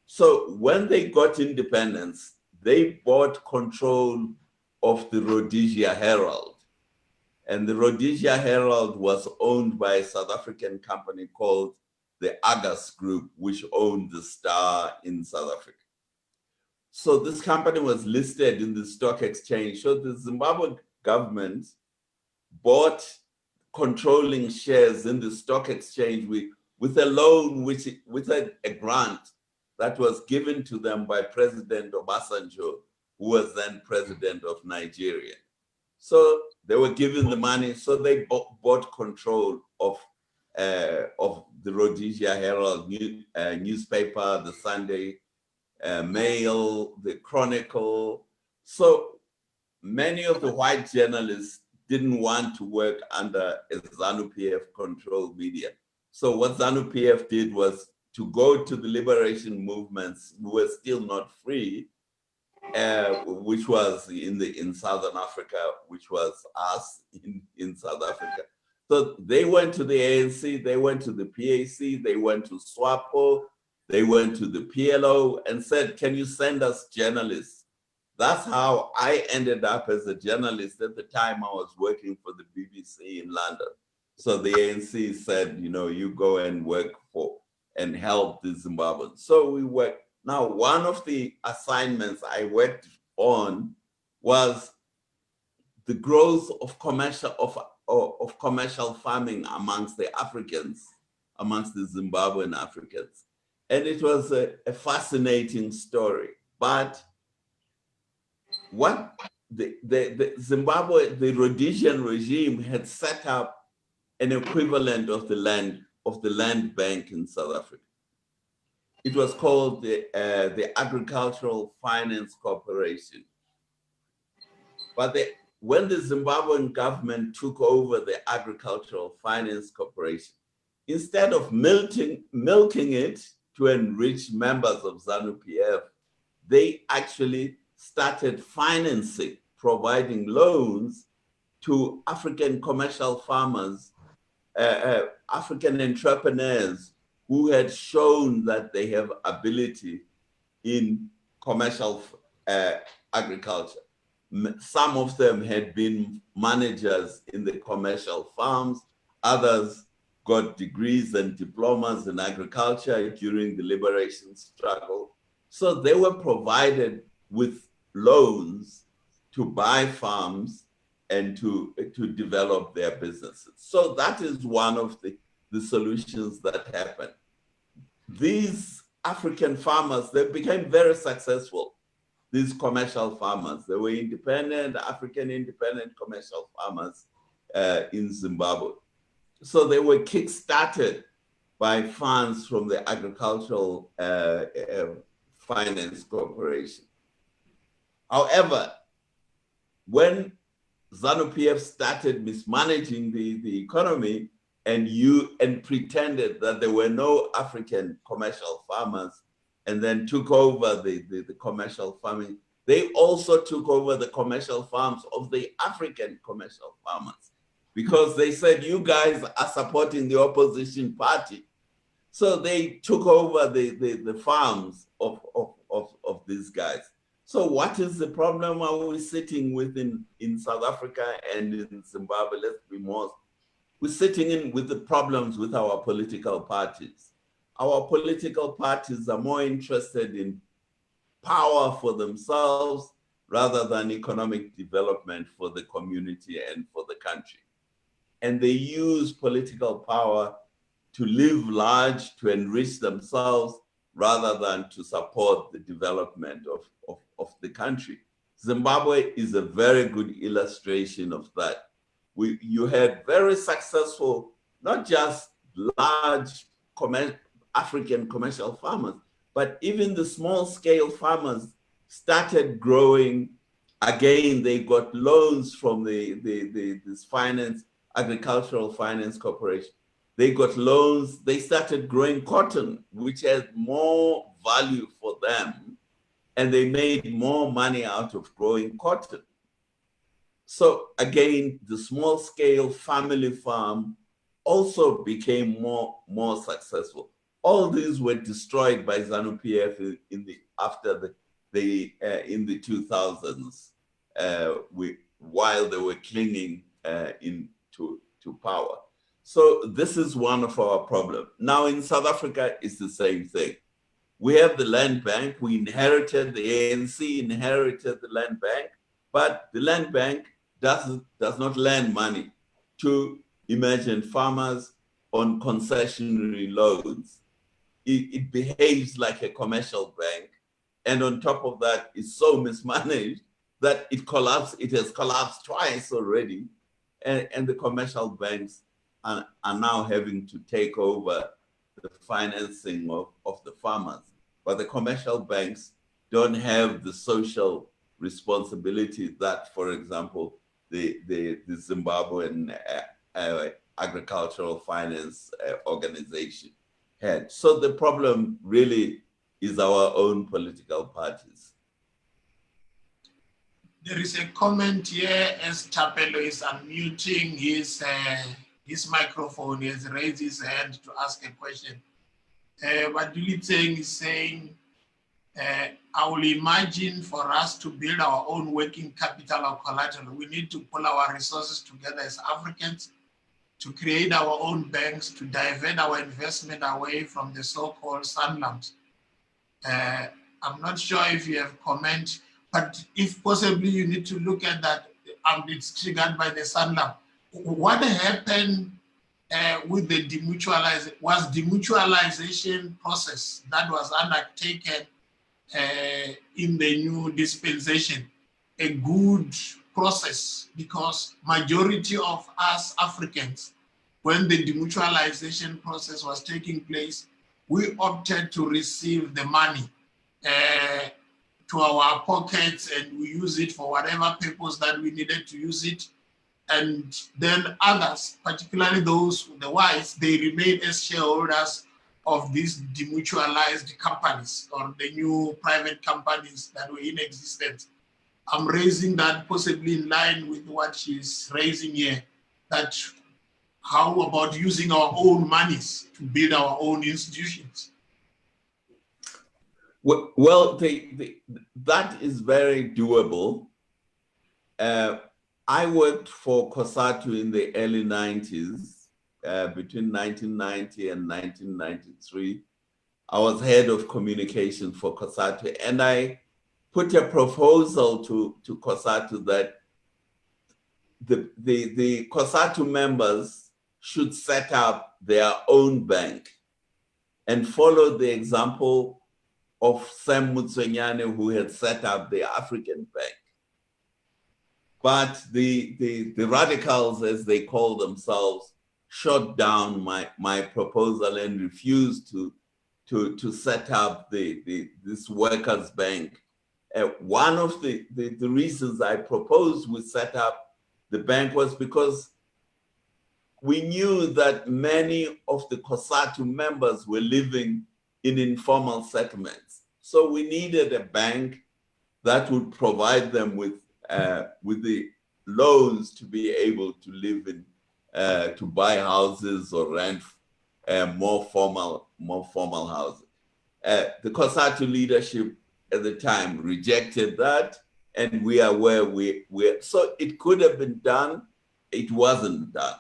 Speaker 2: So when they got independence, they bought control of the Rhodesia Herald. And the Rhodesia Herald was owned by a South African company called the Argus Group, which owned the Star in South Africa. So this company was listed in the stock exchange. So the Zimbabwe government bought controlling shares in the stock exchange with a loan, with a grant that was given to them by President Obasanjo, who was then president of Nigeria. So they were given the money, so they bought control of the Rhodesia Herald newspaper, the Sunday Mail, the Chronicle. So many of the white journalists didn't want to work under a ZANU-PF controlled media. So what ZANU-PF did was to go to the liberation movements who were still not free, which was in Southern Africa, which was us in South Africa. So they went to the ANC, they went to the PAC, they went to SWAPO, they went to the PLO and said, can you send us journalists? That's how I ended up as a journalist. At the time I was working for the BBC in London. So the ANC said, you know, you go and work for and help the Zimbabweans. So we worked. Now, one of the assignments I worked on was the growth of commercial farming amongst the Africans, amongst the Zimbabwean Africans. And it was a fascinating story. But what the Zimbabwe, the Rhodesian regime had set up an equivalent of the land bank in South Africa. It was called the Agricultural Finance Corporation. But when the Zimbabwean government took over the Agricultural Finance Corporation, instead of milking it to enrich members of ZANU-PF, they actually started financing, providing loans to African commercial farmers, African entrepreneurs who had shown that they have ability in commercial agriculture. Some of them had been managers in the commercial farms, others got degrees and diplomas in agriculture during the liberation struggle. So they were provided with loans to buy farms and to develop their businesses. So that is one of the solutions that happened. These African farmers, they became very successful, these commercial farmers. They were independent, African independent commercial farmers in Zimbabwe. So they were kick-started by funds from the Agricultural Finance Corporation. However, when ZANU-PF started mismanaging the economy and pretended that there were no African commercial farmers and then took over the commercial farming, they also took over the commercial farms of the African commercial farmers, because they said, you guys are supporting the opposition party. So they took over the farms of these guys. So what is the problem are we sitting with in South Africa and in Zimbabwe? Let's be more. We're sitting in with the problems with our political parties. Our political parties are more interested in power for themselves rather than economic development for the community and for the country. And they use political power to live large, to enrich themselves, rather than to support the development of the country. Zimbabwe is a very good illustration of that. You had very successful, not just large African commercial farmers, but even the small scale farmers started growing. Again, they got loans from this finance Agricultural Finance Corporation. They got loans. They started growing cotton, which had more value for them, and they made more money out of growing cotton. So again, the small scale family farm also became more successful. All these were destroyed by ZANU-PF in the 2000s, while they were clinging to power. So this is one of our problems. Now in South Africa, it's the same thing. We have the land bank. We inherited, the ANC inherited the land bank, but the land bank does not lend money to emergent farmers on concessionary loans. It behaves like a commercial bank. And on top of that, it's so mismanaged that it has collapsed twice already. And the commercial banks are now having to take over the financing of the farmers. But the commercial banks don't have the social responsibility that, for example, the Zimbabwean Agricultural Finance Organization had. So the problem really is our own political parties.
Speaker 1: There is a comment here as Chapelo is unmuting his microphone. He has raised his hand to ask a question. But Dulitseng is saying, I will imagine for us to build our own working capital or collateral, we need to pull our resources together as Africans to create our own banks, to divert our investment away from the so-called sanlams. I'm not sure if you have comment, but if possibly you need to look at that, it's triggered by the sanlam. What happened with the demutualization process that was undertaken in the new dispensation a good process? Because majority of us Africans, when the demutualization process was taking place, we opted to receive the money to our pockets, and we use it for whatever purpose that we needed to use it. And then others, particularly those, the whites, they remain as shareholders of these demutualized companies or the new private companies that were in existence. I'm raising that possibly in line with what she's raising here, that how about using our own monies to build our own institutions?
Speaker 2: Well, that is very doable. I worked for COSATU in the early 90s, between 1990 and 1993. I was head of communication for COSATU, and I put a proposal to COSATU that the COSATU members should set up their own bank and follow the example of Sam Mutsuenyane, who had set up the African Bank. But the radicals, as they call themselves, shot down my proposal and refused to set up this workers' bank. One of the reasons I proposed we set up the bank was because we knew that many of the COSATU members were living in informal settlements. So we needed a bank that would provide them with the loans to be able to live in, to buy houses or rent more formal houses. The COSATU leadership at the time rejected that, and we are where we're. So it could have been done, it wasn't done.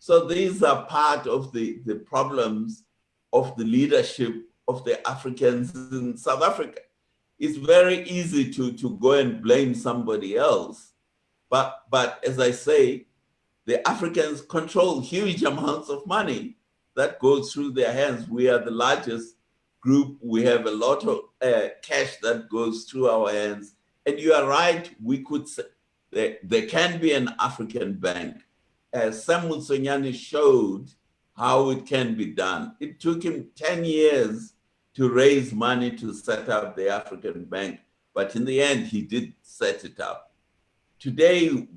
Speaker 2: So these are part of the problems of the leadership of the Africans in South Africa. It's very easy to go and blame somebody else. But as I say, the Africans control huge amounts of money that goes through their hands. We are the largest group. We have a lot of cash that goes through our hands. And you are right, we could say there can be an African bank. As Sam Mutsuenyane showed how it can be done. It took him 10 years to raise money to set up the African Bank, but in the end, he did set it up. Today,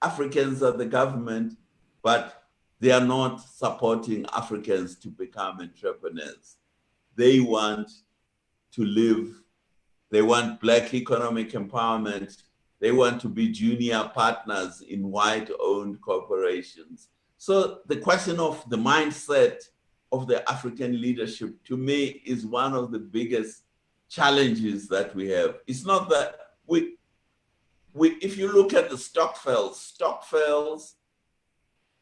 Speaker 2: Africans are the government, but they are not supporting Africans to become entrepreneurs. They want to live, they want Black economic empowerment, they want to be junior partners in white-owned corporations. So the question of the mindset of the African leadership, to me, is one of the biggest challenges that we have. It's not that if you look at the Stokvels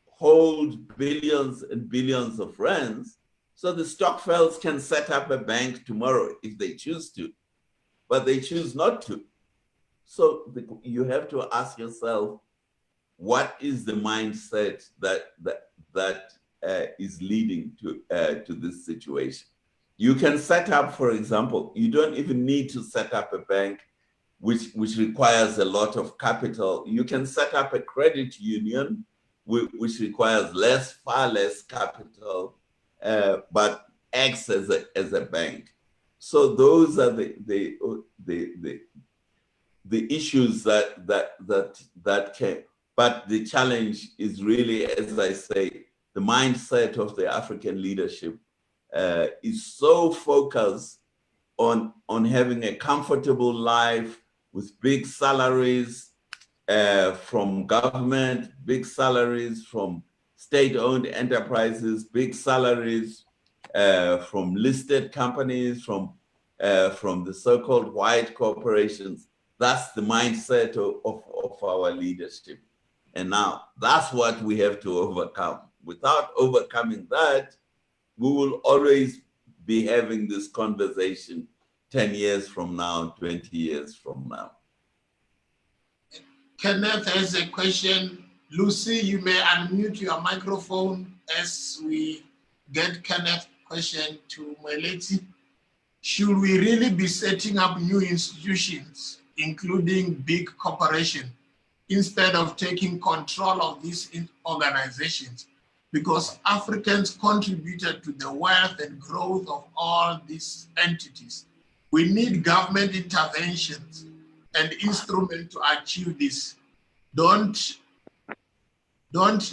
Speaker 2: hold billions and billions of rands, so the Stokvels can set up a bank tomorrow if they choose to, but they choose not to. So you have to ask yourself, what is the mindset that is leading to this situation? You can set up, for example, you don't even need to set up a bank which requires a lot of capital. You can set up a credit union which requires far less capital, but acts as a bank. So those are the issues that came. But the challenge is really, as I say, the mindset of the African leadership is so focused on having a comfortable life with big salaries from government, big salaries from state-owned enterprises, big salaries from listed companies, from the so-called white corporations. That's the mindset of our leadership. And now that's what we have to overcome. Without overcoming that, we will always be having this conversation 10 years from now, 20 years from now.
Speaker 1: Kenneth has a question. Lucy, you may unmute your microphone as we get Kenneth's question to Moeletsi. Should we really be setting up new institutions, including big corporations, instead of taking control of these organizations? Because Africans contributed to the wealth and growth of all these entities. We need government interventions and instruments to achieve this. Don't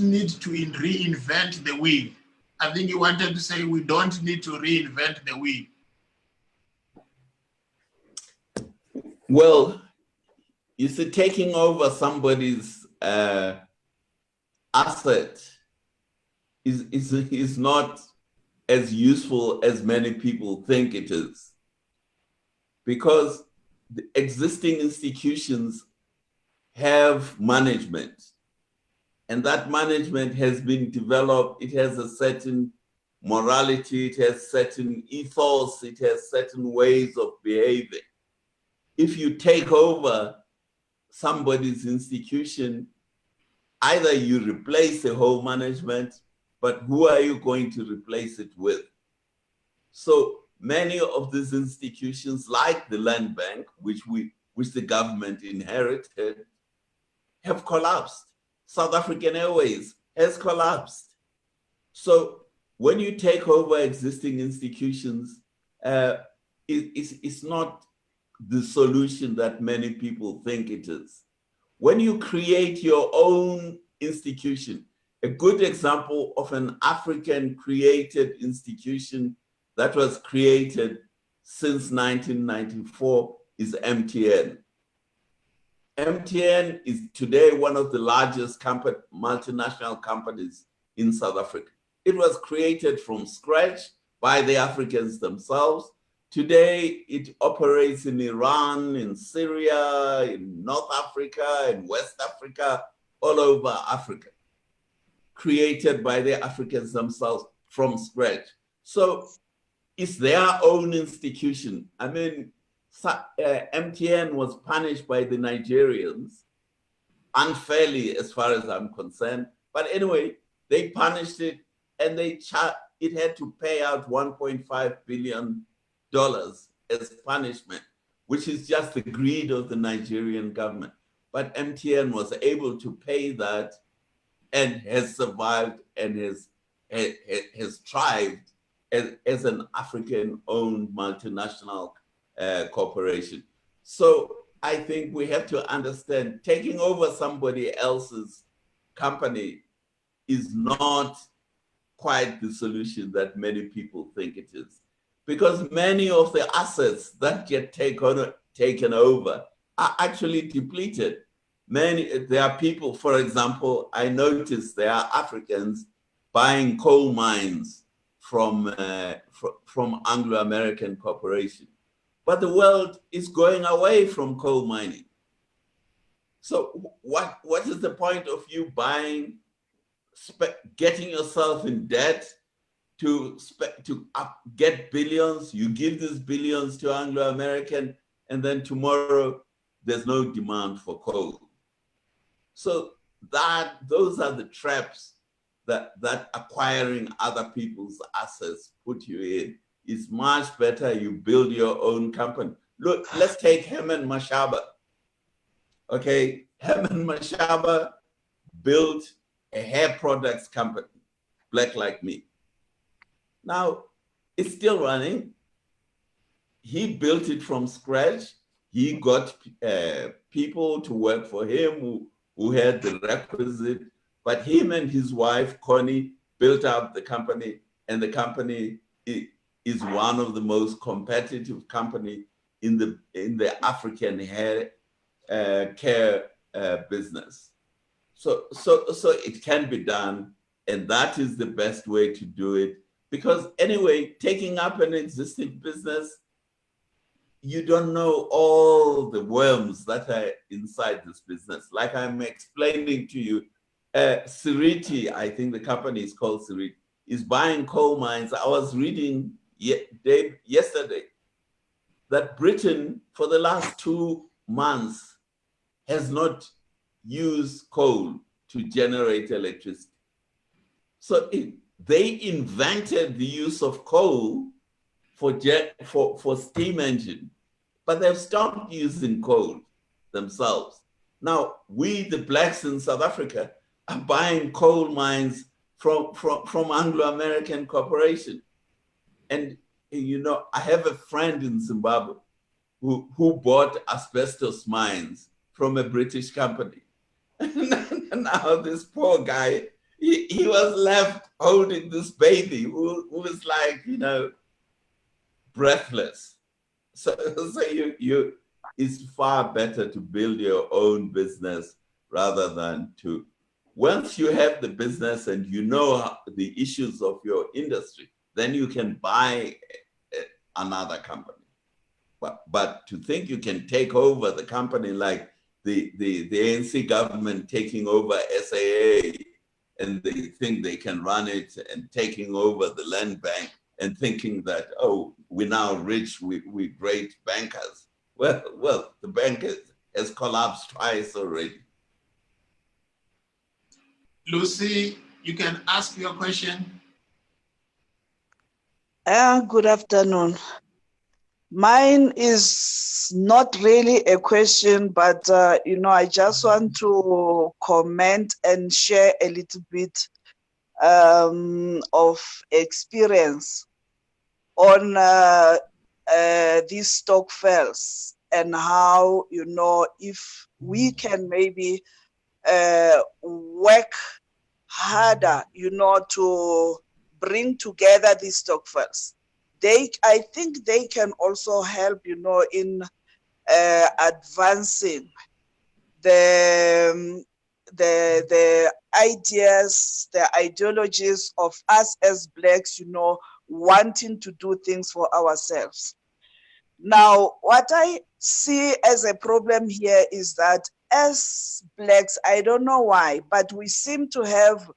Speaker 1: need to reinvent the wheel. I think you wanted to say we don't need to reinvent the wheel.
Speaker 2: Well, you see, taking over somebody's asset is not as useful as many people think it is, because the existing institutions have management, and that management has been developed. It has a certain morality, it has certain ethos, it has certain ways of behaving. If you take over somebody's institution, either you replace the whole management, but who are you going to replace it with? So many of these institutions, like the Land Bank, which the government inherited, have collapsed. South African Airways has collapsed. So when you take over existing institutions, it's not the solution that many people think it is. When you create your own institution, a good example of an African created institution that was created since 1994 is MTN. MTN is today one of the largest multinational companies in South Africa. It was created from scratch by the Africans themselves. Today, it operates in Iran, in Syria, in North Africa, in West Africa, all over Africa, created by the Africans themselves from scratch. So it's their own institution. I mean, MTN was punished by the Nigerians unfairly, as far as I'm concerned. But anyway, they punished it, and it had to pay out $1.5 billion as punishment, which is just the greed of the Nigerian government. But MTN was able to pay that and has survived and has thrived as an African-owned multinational corporation. So I think we have to understand, taking over somebody else's company is not quite the solution that many people think it is. Because many of the assets that get taken over are actually depleted. There are people, for example, I noticed there are Africans buying coal mines from Anglo-American corporation. But the world is going away from coal mining. So what is the point of you buying, getting yourself in debt to get billions? You give these billions to Anglo-American, and then tomorrow there's no demand for coal. So those are the traps that acquiring other people's assets put you in. It's much better you build your own company. Look, let's take Herman Mashaba. Okay, Herman Mashaba built a hair products company, Black Like Me. Now, it's still running. He built it from scratch. He got people to work for him who had the requisite, but him and his wife, Connie, built up the company, and the company is one of the most competitive company in the African hair care business. So it can be done, and that is the best way to do it. Because anyway, taking up an existing business, you don't know all the worms that are inside this business. Like I'm explaining to you, Siriti, I think the company is called Siriti, is buying coal mines. I was reading yesterday that Britain, for the last 2 months, has not used coal to generate electricity. So they invented the use of coal for steam engine, but they've stopped using coal themselves. Now, we, the blacks in South Africa, are buying coal mines from Anglo-American corporation. And, you know, I have a friend in Zimbabwe who bought asbestos mines from a British company. Now this poor guy, he was left holding this baby who was like, you know, breathless. So it's far better to build your own business rather than to, once you have the business and you know the issues of your industry, then you can buy another company. But to think you can take over the company like the ANC government taking over SAA, and they think they can run it, and taking over the land bank and thinking that, oh, we're now rich, we're great bankers. Well, the bank has collapsed twice already.
Speaker 1: Lucy, you can ask your question.
Speaker 4: Good afternoon. Mine is not really a question, but you know, I just want to comment and share a little bit of experience on these stokvels, and how, you know, if we can maybe work harder, you know, to bring together these stokvels. I think they can also help, you know, in advancing the ideas, the ideologies of us as blacks, you know, wanting to do things for ourselves. Now, what I see as a problem here is that as blacks, I don't know why, but we seem to have,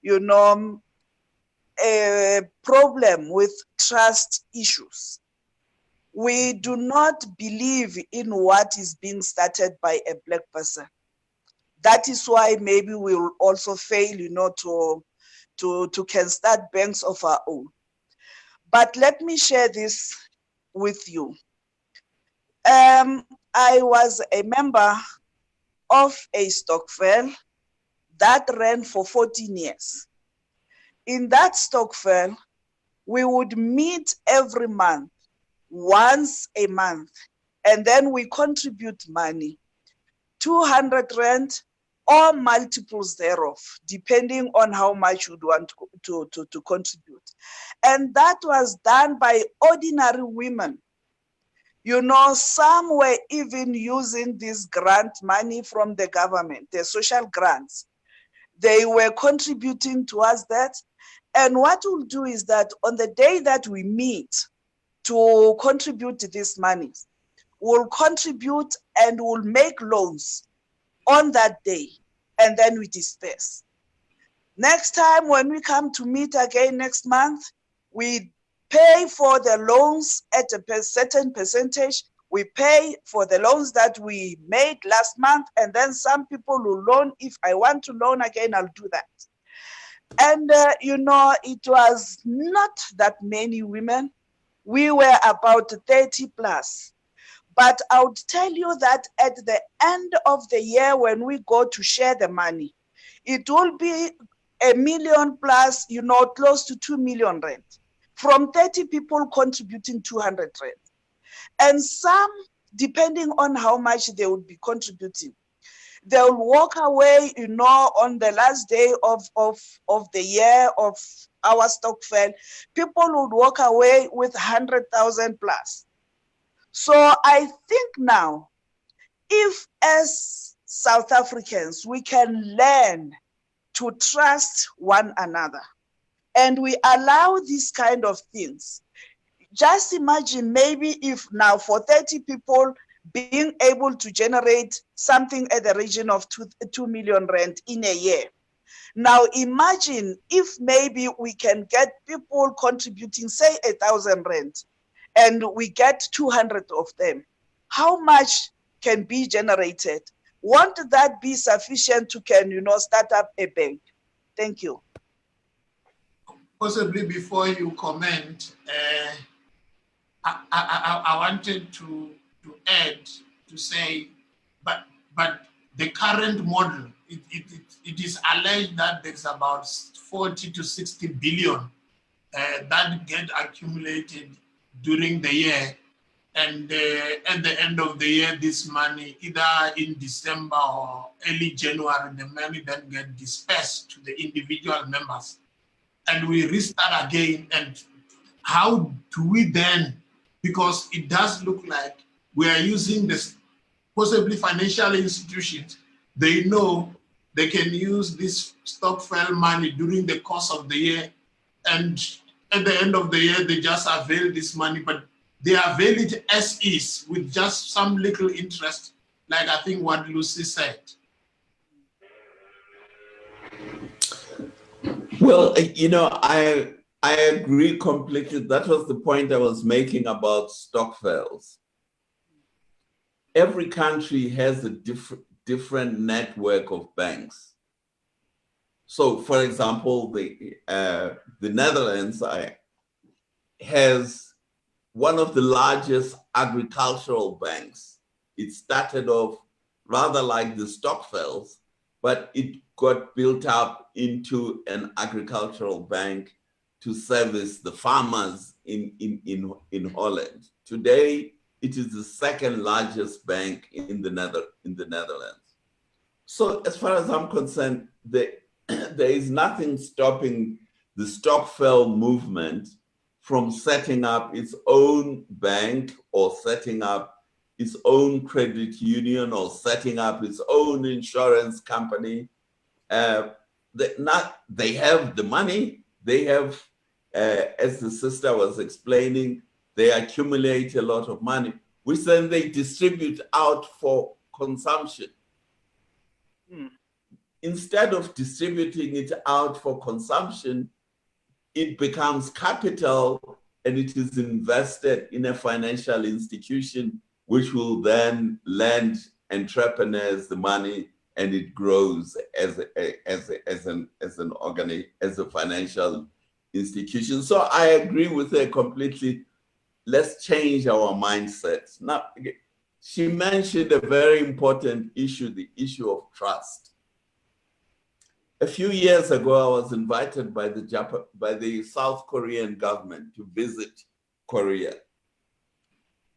Speaker 4: you know, a problem with trust issues. We do not believe in what is being started by a black person. That is why maybe we will also fail, you know, to can start banks of our own. But let me share this with you. I was a member of a stokvel that ran for 14 years. In that stokvel, we would meet every month, once a month, and then we contribute money, 200 rand, or multiples thereof, depending on how much you'd want to contribute. And that was done by ordinary women. You know, some were even using this grant money from the government, the social grants. They were contributing towards that. And what we'll do is that on the day that we meet to contribute this money, we'll contribute and we'll make loans on that day, and then we disperse. Next time when we come to meet again next month, we pay for the loans at a certain percentage. We pay for the loans that we made last month, and then some people will loan. If I want to loan again, I'll do that. And you know, it was not that many women. We were about 30 plus. But I would tell you that at the end of the year, when we go to share the money, it will be 1 million plus, you know, close to 2 million rand, from 30 people contributing 200 rand. And some, depending on how much they would be contributing, they'll walk away, you know, on the last day of the year of our Stokvel, people would walk away with 100,000 plus. So I think now, if as South Africans, we can learn to trust one another and we allow these kind of things, just imagine maybe if now for 30 people being able to generate something at the region of 2 million rand in a year. Now imagine if maybe we can get people contributing, say 1,000 rand, and we get 200 of them. How much can be generated? Won't that be sufficient to can, you know, start up a bank? Thank you.
Speaker 1: Possibly before you comment, I wanted to add, to say, but the current model, it is alleged that there's about 40 to 60 billion that get accumulated during the year, and at the end of the year, this money, either in December or early January, the money then get dispersed to the individual members, and we restart again. And how do we then, because it does look like we are using this, possibly financial institutions, they know they can use this Stokvel money during the course of the year, and at the end of the year, they just avail this money, but they avail it as is with just some little interest, like I think what Lucy said.
Speaker 2: Well, you know, I agree completely. That was the point I was making about Stokvels. Every country has a different network of banks. So, for example, the Netherlands has one of the largest agricultural banks. It started off rather like the Stokvels, but it got built up into an agricultural bank to service the farmers in Holland. Today, it is the second largest bank in the Netherlands. So as far as I'm concerned, there is nothing stopping the Stokvel movement from setting up its own bank or setting up its own credit union or setting up its own insurance company. They have the money, they have, as the sister was explaining, they accumulate a lot of money, which then they distribute out for consumption. Instead of distributing it out for consumption, it becomes capital and it is invested in a financial institution, which will then lend entrepreneurs the money, and it grows as a financial institution. So I agree with her completely. Let's change our mindsets. Now, she mentioned a very important issue, the issue of trust. A few years ago, I was invited by the South Korean government to visit Korea.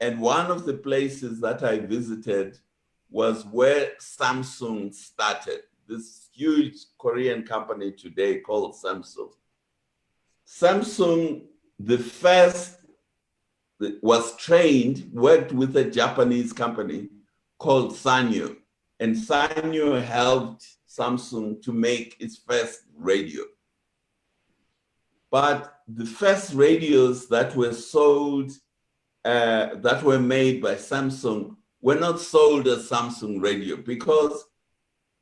Speaker 2: And one of the places that I visited was where Samsung started, this huge Korean company today called Samsung. Samsung, the first was trained, worked with a Japanese company called Sanyo. And Sanyo helped Samsung to make its first radio. But the first radios that were sold, that were made by Samsung, were not sold as Samsung radio because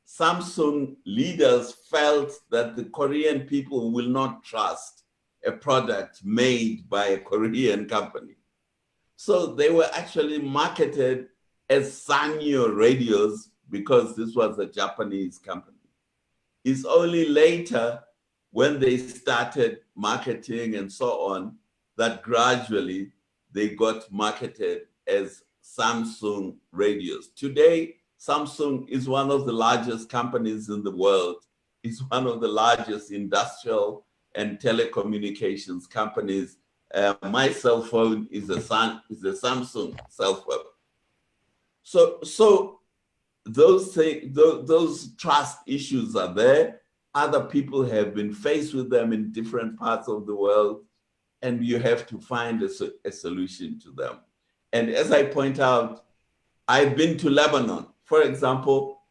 Speaker 2: Samsung leaders felt that the Korean people will not trust a product made by a Korean company. So they were actually marketed as Sanyo radios because this was a Japanese company. It's only later when they started marketing and so on that gradually they got marketed as Samsung radios. Today, Samsung is one of the largest companies in the world. It's one of the largest industrial and telecommunications companies. My cell phone is a Samsung cell phone. So those trust issues are there. Other people have been faced with them in different parts of the world, and you have to find a solution to them. And as I point out, I've been to Lebanon. For example,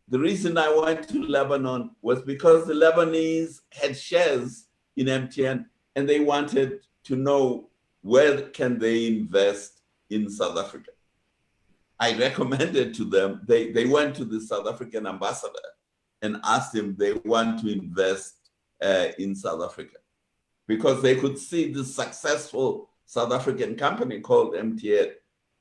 Speaker 2: the reason I went to Lebanon was because the Lebanese had shares in MTN, and they wanted to know where can they invest in South Africa. I recommended to them, they went to the South African ambassador and asked him they want to invest in South Africa because they could see the successful South African company called MTN.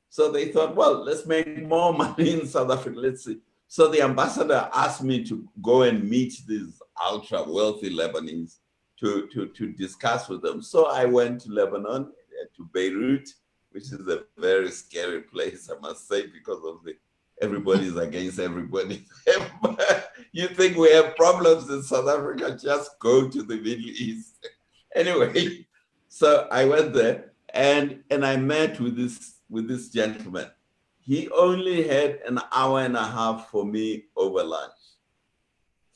Speaker 2: So they thought, well, let's make more money in South Africa, let's see. So the ambassador asked me to go and meet these ultra wealthy Lebanese to discuss with them. So I went to Lebanon, to Beirut, which is a very scary place, I must say, because of everybody's against everybody. You think we have problems in South Africa, just go to the Middle East. Anyway, so I went there and I met with this gentleman. He only had an hour and a half for me over lunch.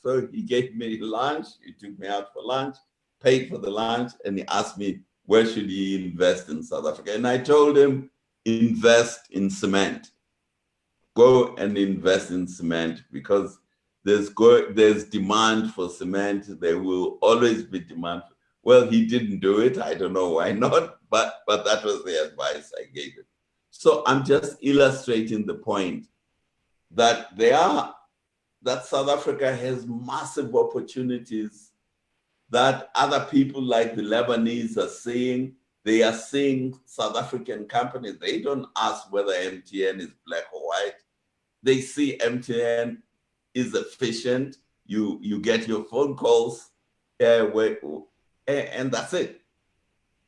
Speaker 2: So he gave me lunch, he took me out for lunch, paid for the lunch, and he asked me, where should he invest in South Africa? And I told him, invest in cement. Go and invest in cement because there's demand for cement. There will always be demand. Well, he didn't do it. I don't know why not, but that was the advice I gave him. So I'm just illustrating the point that South Africa has massive opportunities that other people like the Lebanese are seeing. They are seeing South African companies. They don't ask whether MTN is black or white. They see MTN is efficient. You get your phone calls, and that's it.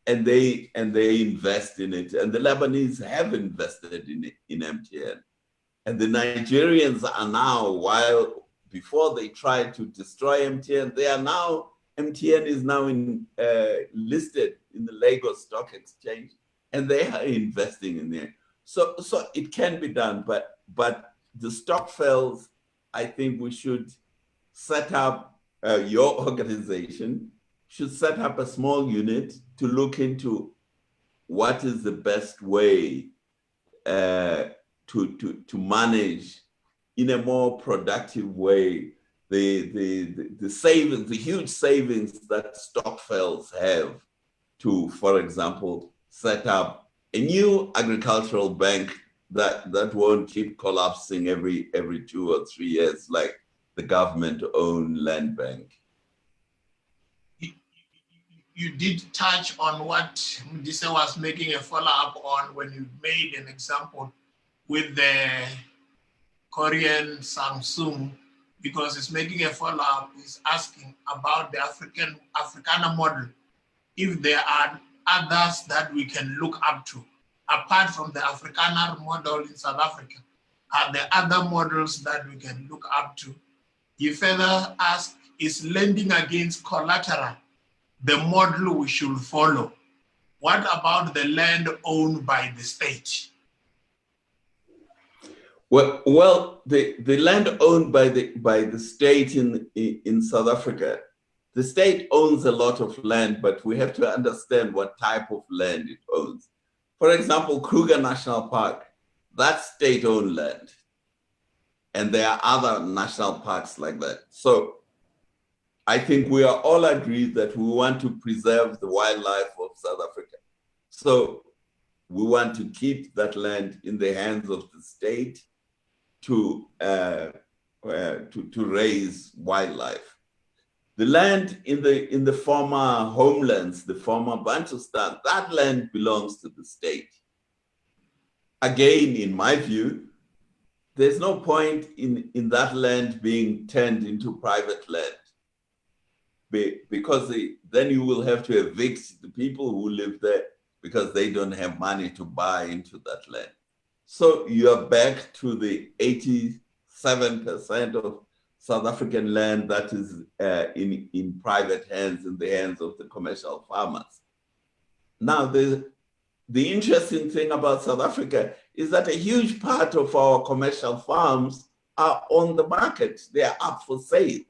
Speaker 2: And they invest in it. And the Lebanese have invested in MTN. And the Nigerians are now, while before they tried to destroy MTN, MTN is now listed in the Lagos Stock Exchange, and they are investing in there. So it can be done, but the Stockfells, I think we should set up, your organization should set up a small unit to look into what is the best way to manage in a more productive way the savings, the huge savings that Stockfells have to, for example, set up a new agricultural bank that won't keep collapsing every 2 or 3 years like the government-owned land bank.
Speaker 1: You did touch on what Mdise was making a follow-up on when you made an example with the Korean Samsung, because it's making a follow-up, is asking about the Afrikaner model, if there are others that we can look up to, apart from the Afrikaner model in South Africa. Are there other models that we can look up to? He further asked, is lending against collateral the model we should follow? What about the land owned by the state?
Speaker 2: Well, the land owned by the state in South Africa, the state owns a lot of land, but we have to understand what type of land it owns. For example, Kruger National Park, that's state-owned land. And there are other national parks like that. So I think we are all agreed that we want to preserve the wildlife of South Africa. So we want to keep that land in the hands of the state to raise wildlife. The land in the former homelands, the former Bantustan, that land belongs to the state. Again, in my view, there's no point in that land being turned into private land, because then you will have to evict the people who live there because they don't have money to buy into that land. So you are back to the 87% of South African land that is in private hands, in the hands of the commercial farmers. Now, the interesting thing about South Africa is that a huge part of our commercial farms are on the market. They are up for sale.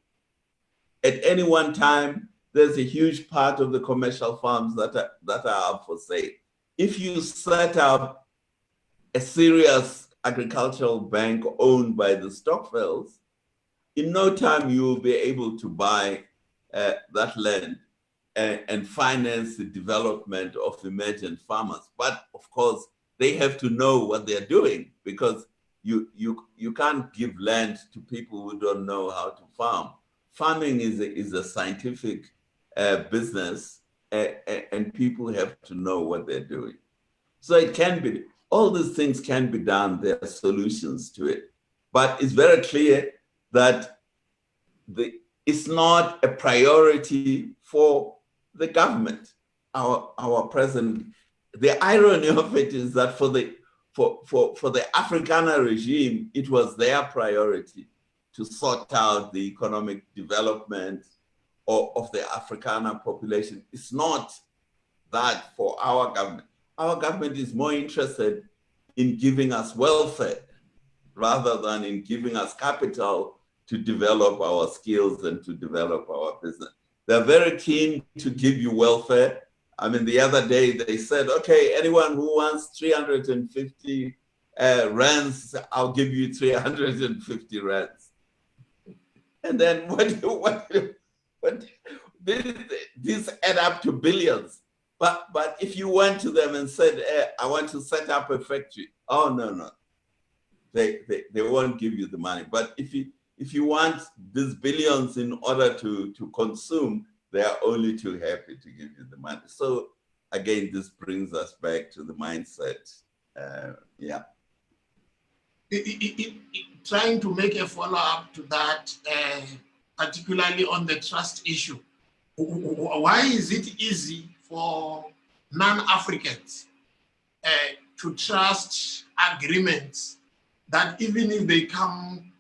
Speaker 2: At any one time, there's a huge part of the commercial farms that are up for sale. If you set up a serious agricultural bank owned by the Stokvels, in no time you will be able to buy that land and finance the development of emergent farmers. But of course, they have to know what they're doing, because you can't give land to people who don't know how to farm. Farming is a scientific business, and people have to know what they're doing. So it can be, all these things can be done, there are solutions to it. But it's very clear that it's not a priority for the government, our president. The irony of it is that for the Afrikaner regime, it was their priority to sort out the economic development of the Afrikaner population. It's not that for our government. Our government is more interested in giving us welfare rather than in giving us capital to develop our skills and to develop our business. They're very keen to give you welfare. I mean, the other day they said, okay, anyone who wants 350 rands, I'll give you 350 rands. And then these add up to billions. But if you went to them and said, I want to set up a factory, oh, no. They won't give you the money. But if you want these billions in order to consume, they are only too happy to give you the money. So again, this brings us back to the mindset. Yeah.
Speaker 1: Trying to make a follow-up to that, particularly on the trust issue. Why is it easy for non-Africans to trust agreements that even if they come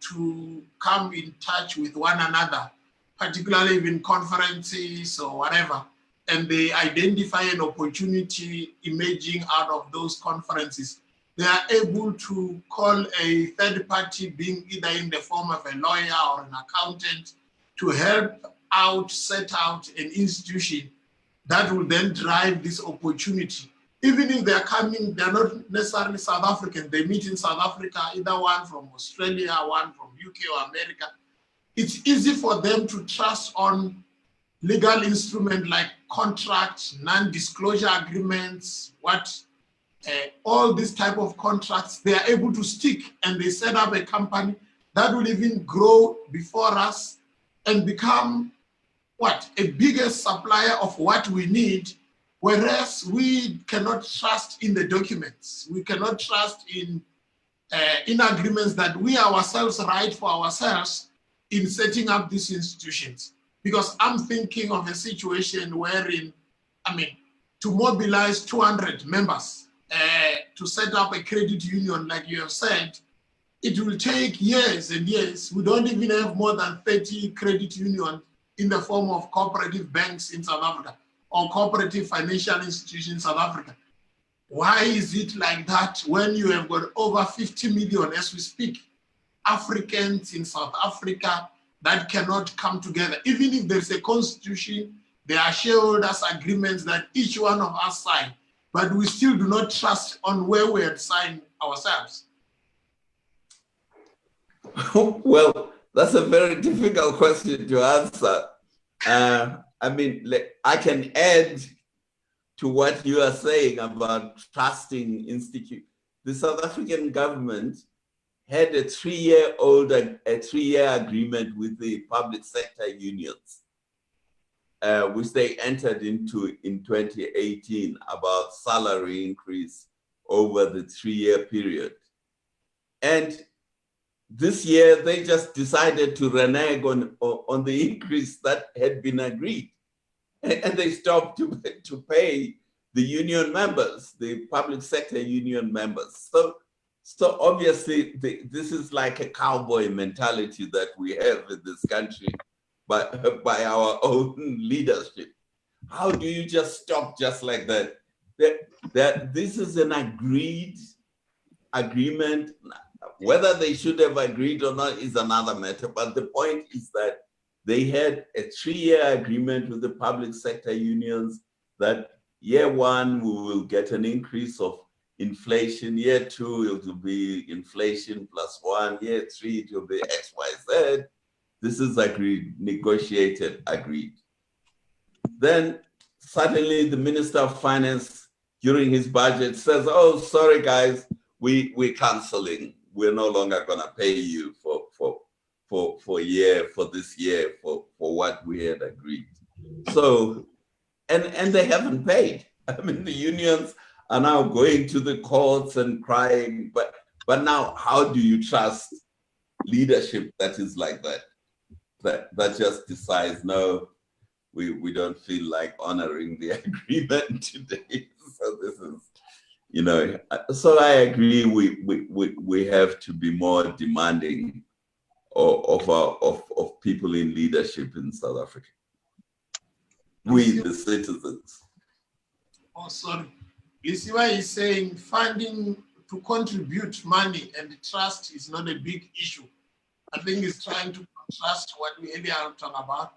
Speaker 1: in touch with one another, particularly in conferences or whatever, and they identify an opportunity emerging out of those conferences, they are able to call a third party, being either in the form of a lawyer or an accountant, to help out, set out an institution that will then drive this opportunity. Even if they're coming, they're not necessarily South African, they meet in South Africa, either one from Australia, one from UK or America. It's easy for them to trust on legal instruments like contracts, non-disclosure agreements, all these type of contracts, they are able to stick, and they set up a company that will even grow before us and become a bigger supplier of what we need, whereas we cannot trust in the documents. We cannot trust in agreements that we ourselves write for ourselves in setting up these institutions. Because I'm thinking of a situation wherein, to mobilize 200 members to set up a credit union, like you have said, it will take years and years. We don't even have more than 30 credit unions in the form of cooperative banks in South Africa or cooperative financial institutions in South Africa. Why is it like that when you have got over 50 million, as we speak, Africans in South Africa that cannot come together? Even if there's a constitution, there are shareholders agreements that each one of us sign, but we still do not trust on where we had signed ourselves.
Speaker 2: Well, that's a very difficult question to answer. I mean, I can add to what you are saying about trusting institute. The South African government had a three-year agreement with the public sector unions, which they entered into in 2018 about salary increase over the 3-year period. And this year, they just decided to renege on the increase that had been agreed. And they stopped to pay the union members, the public sector union members. So obviously, this is like a cowboy mentality that we have in this country by our own leadership. How do you just stop just like that? That this is an agreement. Whether they should have agreed or not is another matter, but the point is that they had a 3-year agreement with the public sector unions that year 1, we will get an increase of inflation, year 2, it will be inflation +1, year 3, it will be X, Y, Z. This is agreed, negotiated, agreed. Then suddenly the Minister of Finance during his budget says, oh, sorry guys, we're canceling. We're no longer gonna pay you for this year for what we had agreed. So, and they haven't paid. I mean, the unions are now going to the courts and crying, but now how do you trust leadership that is like that? That just decides, no, we don't feel like honoring the agreement today. So this is, you know, so I agree. We have to be more demanding of people in leadership in South Africa. We, the citizens.
Speaker 1: Oh, sorry. You see why he's saying funding to contribute money and trust is not a big issue. I think he's trying to contrast what we earlier talked about.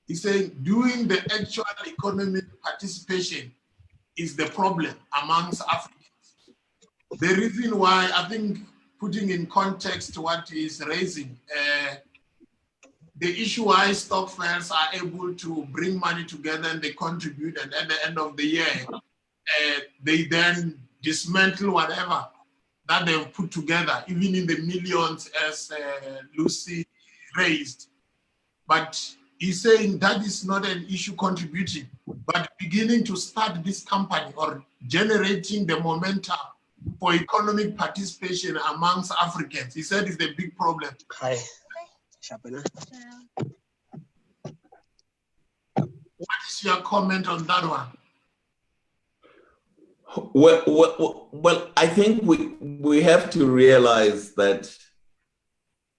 Speaker 1: He's saying doing the actual economic participation is the problem amongst Africans. The reason why, I think, putting in context what he's raising, the issue why stokvels are able to bring money together and they contribute, and at the end of the year, they then dismantle whatever that they've put together, even in the millions as Lucy raised. But he's saying that is not an issue contributing, but beginning to start this company or generating the momentum for economic participation amongst Africans. He said it's the big problem.
Speaker 5: Hi.
Speaker 1: What is your comment on that one?
Speaker 2: Well, I think we have to realize that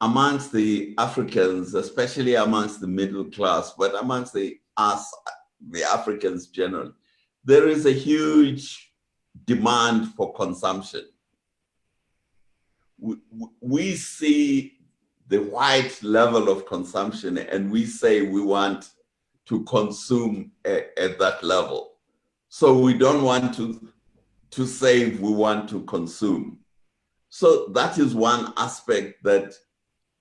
Speaker 2: amongst the Africans, especially amongst the middle class, but amongst the Africans generally, there is a huge demand for consumption. We see the white level of consumption and we say we want to consume at that level. So we don't want to save, we want to consume. So that is one aspect that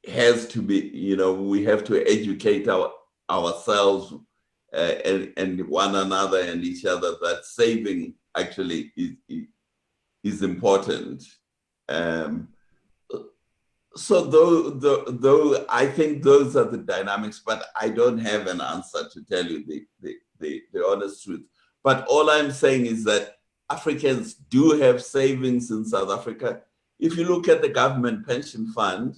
Speaker 2: has to be, you know, we have to educate ourselves and one another and each other that saving actually is important. So though I think those are the dynamics, but I don't have an answer to tell you the honest truth. But all I'm saying is that Africans do have savings in South Africa. If you look at the government pension fund,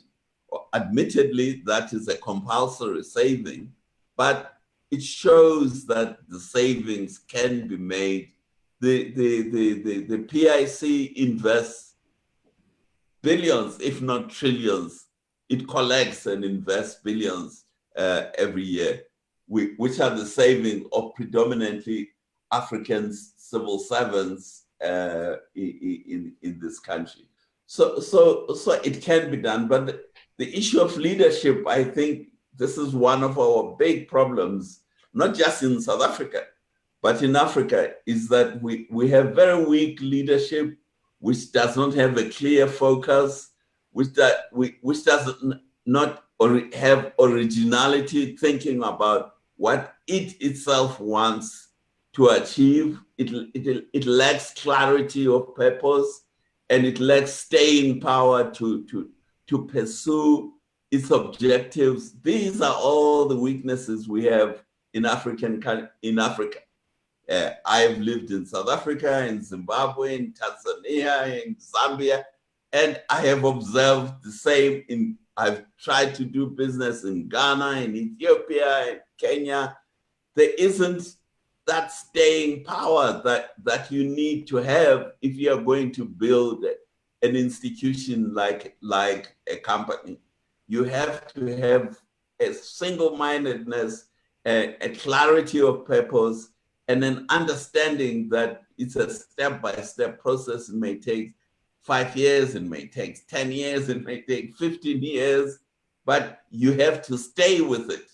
Speaker 2: admittedly, that is a compulsory saving, but it shows that the savings can be made. The PIC invests billions, if not trillions. It collects and invests billions every year, which are the savings of predominantly African civil servants in this country. So it can be done, but the issue of leadership, I think this is one of our big problems, not just in South Africa, but in Africa, is that we have very weak leadership, which does not have a clear focus, which does not have originality, thinking about what it itself wants to achieve. It lacks clarity of purpose, and it lacks staying power to pursue its objectives. These are all the weaknesses we have in Africa. I've lived in South Africa, in Zimbabwe, in Tanzania, in Zambia, and I have observed the same. I've tried to do business in Ghana, in Ethiopia, in Kenya. There isn't that staying power that you need to have if you are going to build an institution like a company. You have to have a single-mindedness, a clarity of purpose, and an understanding that it's a step-by-step process. It may take 5 years, it may take 10 years, it may take 15 years, but you have to stay with it.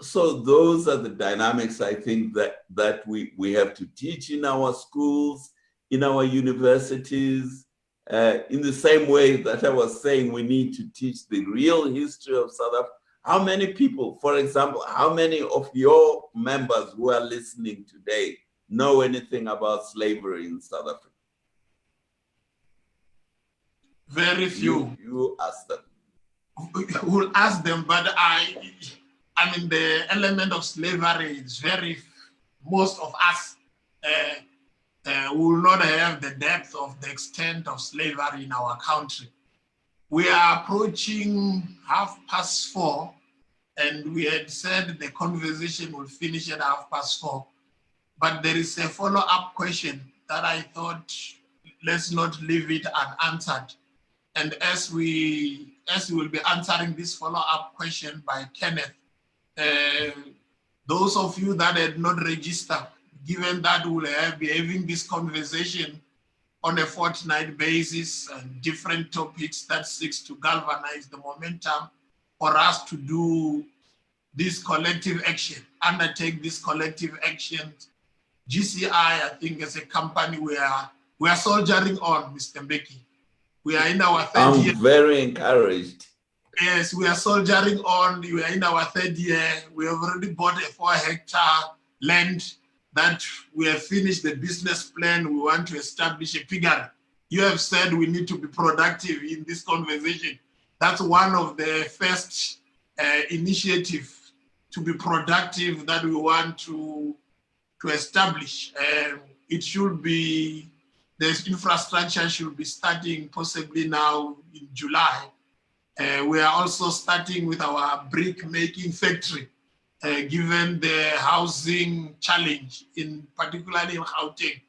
Speaker 2: So those are the dynamics, I think, that we have to teach in our schools, in our universities, in the same way that I was saying we need to teach the real history of South Africa. How many people, for example, how many of your members who are listening today know anything about slavery in South Africa?
Speaker 1: Very few.
Speaker 2: You ask them.
Speaker 1: We'll ask them, but I mean, the element of slavery is most of us will not have the depth of the extent of slavery in our country. We are approaching 4:30, and we had said the conversation will finish at 4:30, but there is a follow-up question that I thought, let's not leave it unanswered. And as we will be answering this follow-up question by Kenneth, those of you that had not registered, given that we'll be having this conversation on a fortnight basis and different topics that seeks to galvanize the momentum for us to do this collective action, undertake this collective action. GCI, I think, as a company, we are soldiering on, Mr. Mbeki. We are in our third year.
Speaker 2: I'm very encouraged.
Speaker 1: Yes, we are soldiering on. We are in our third year. We have already bought a 4-hectare land that we have finished the business plan. We want to establish a piggery. You have said we need to be productive in this conversation. That's one of the first initiatives to be productive that we want to establish. It should be, this infrastructure should be starting possibly now in July. We are also starting with our brick making factory, given the housing challenge, particularly in Gauteng,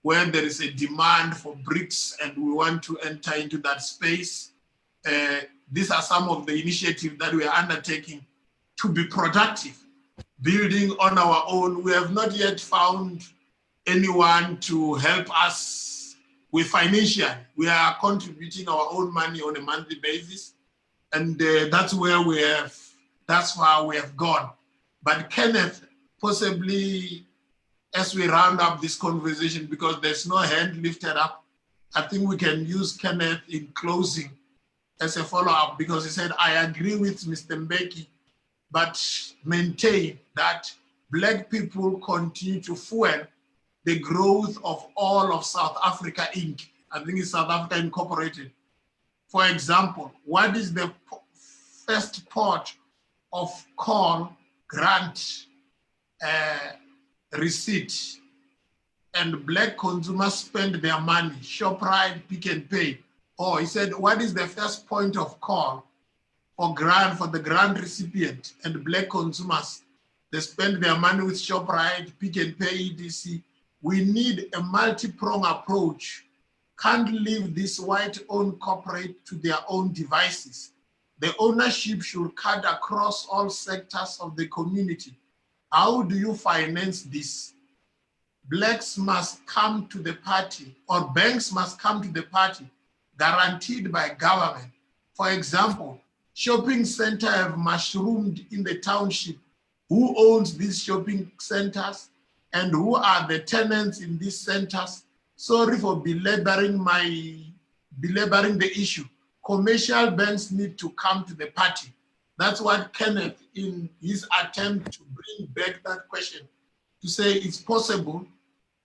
Speaker 1: where there is a demand for bricks and we want to enter into that space. These are some of the initiatives that we are undertaking to be productive, building on our own. We have not yet found anyone to help us with financial. We are contributing our own money on a monthly basis. And that's where that's far we have gone. But Kenneth, possibly as we round up this conversation, because there's no hand lifted up, I think we can use Kenneth in closing as a follow-up, because he said, I agree with Mr. Mbeki, but maintain that Black people continue to fuel the growth of all of South Africa Inc. I think it's South Africa Incorporated. For example, what is the first port of call grant receipt? And Black consumers spend their money, ShopRite, Pick and Pay. Oh, he said, what is the first point of call for the grant recipient? And Black consumers, they spend their money with ShopRite, Pick and Pay, etc. We need a multi-pronged approach. Can't leave this white-owned corporate to their own devices. The ownership should cut across all sectors of the community. How do you finance this? blacks must come to the party, or banks must come to the party, guaranteed by government. For example, shopping centers have mushroomed in the township. Who owns these shopping centers and who are the tenants in these centers? Sorry for belaboring the issue. Commercial banks need to come to the party. That's what Kenneth, in his attempt to bring back that question, to say it's possible,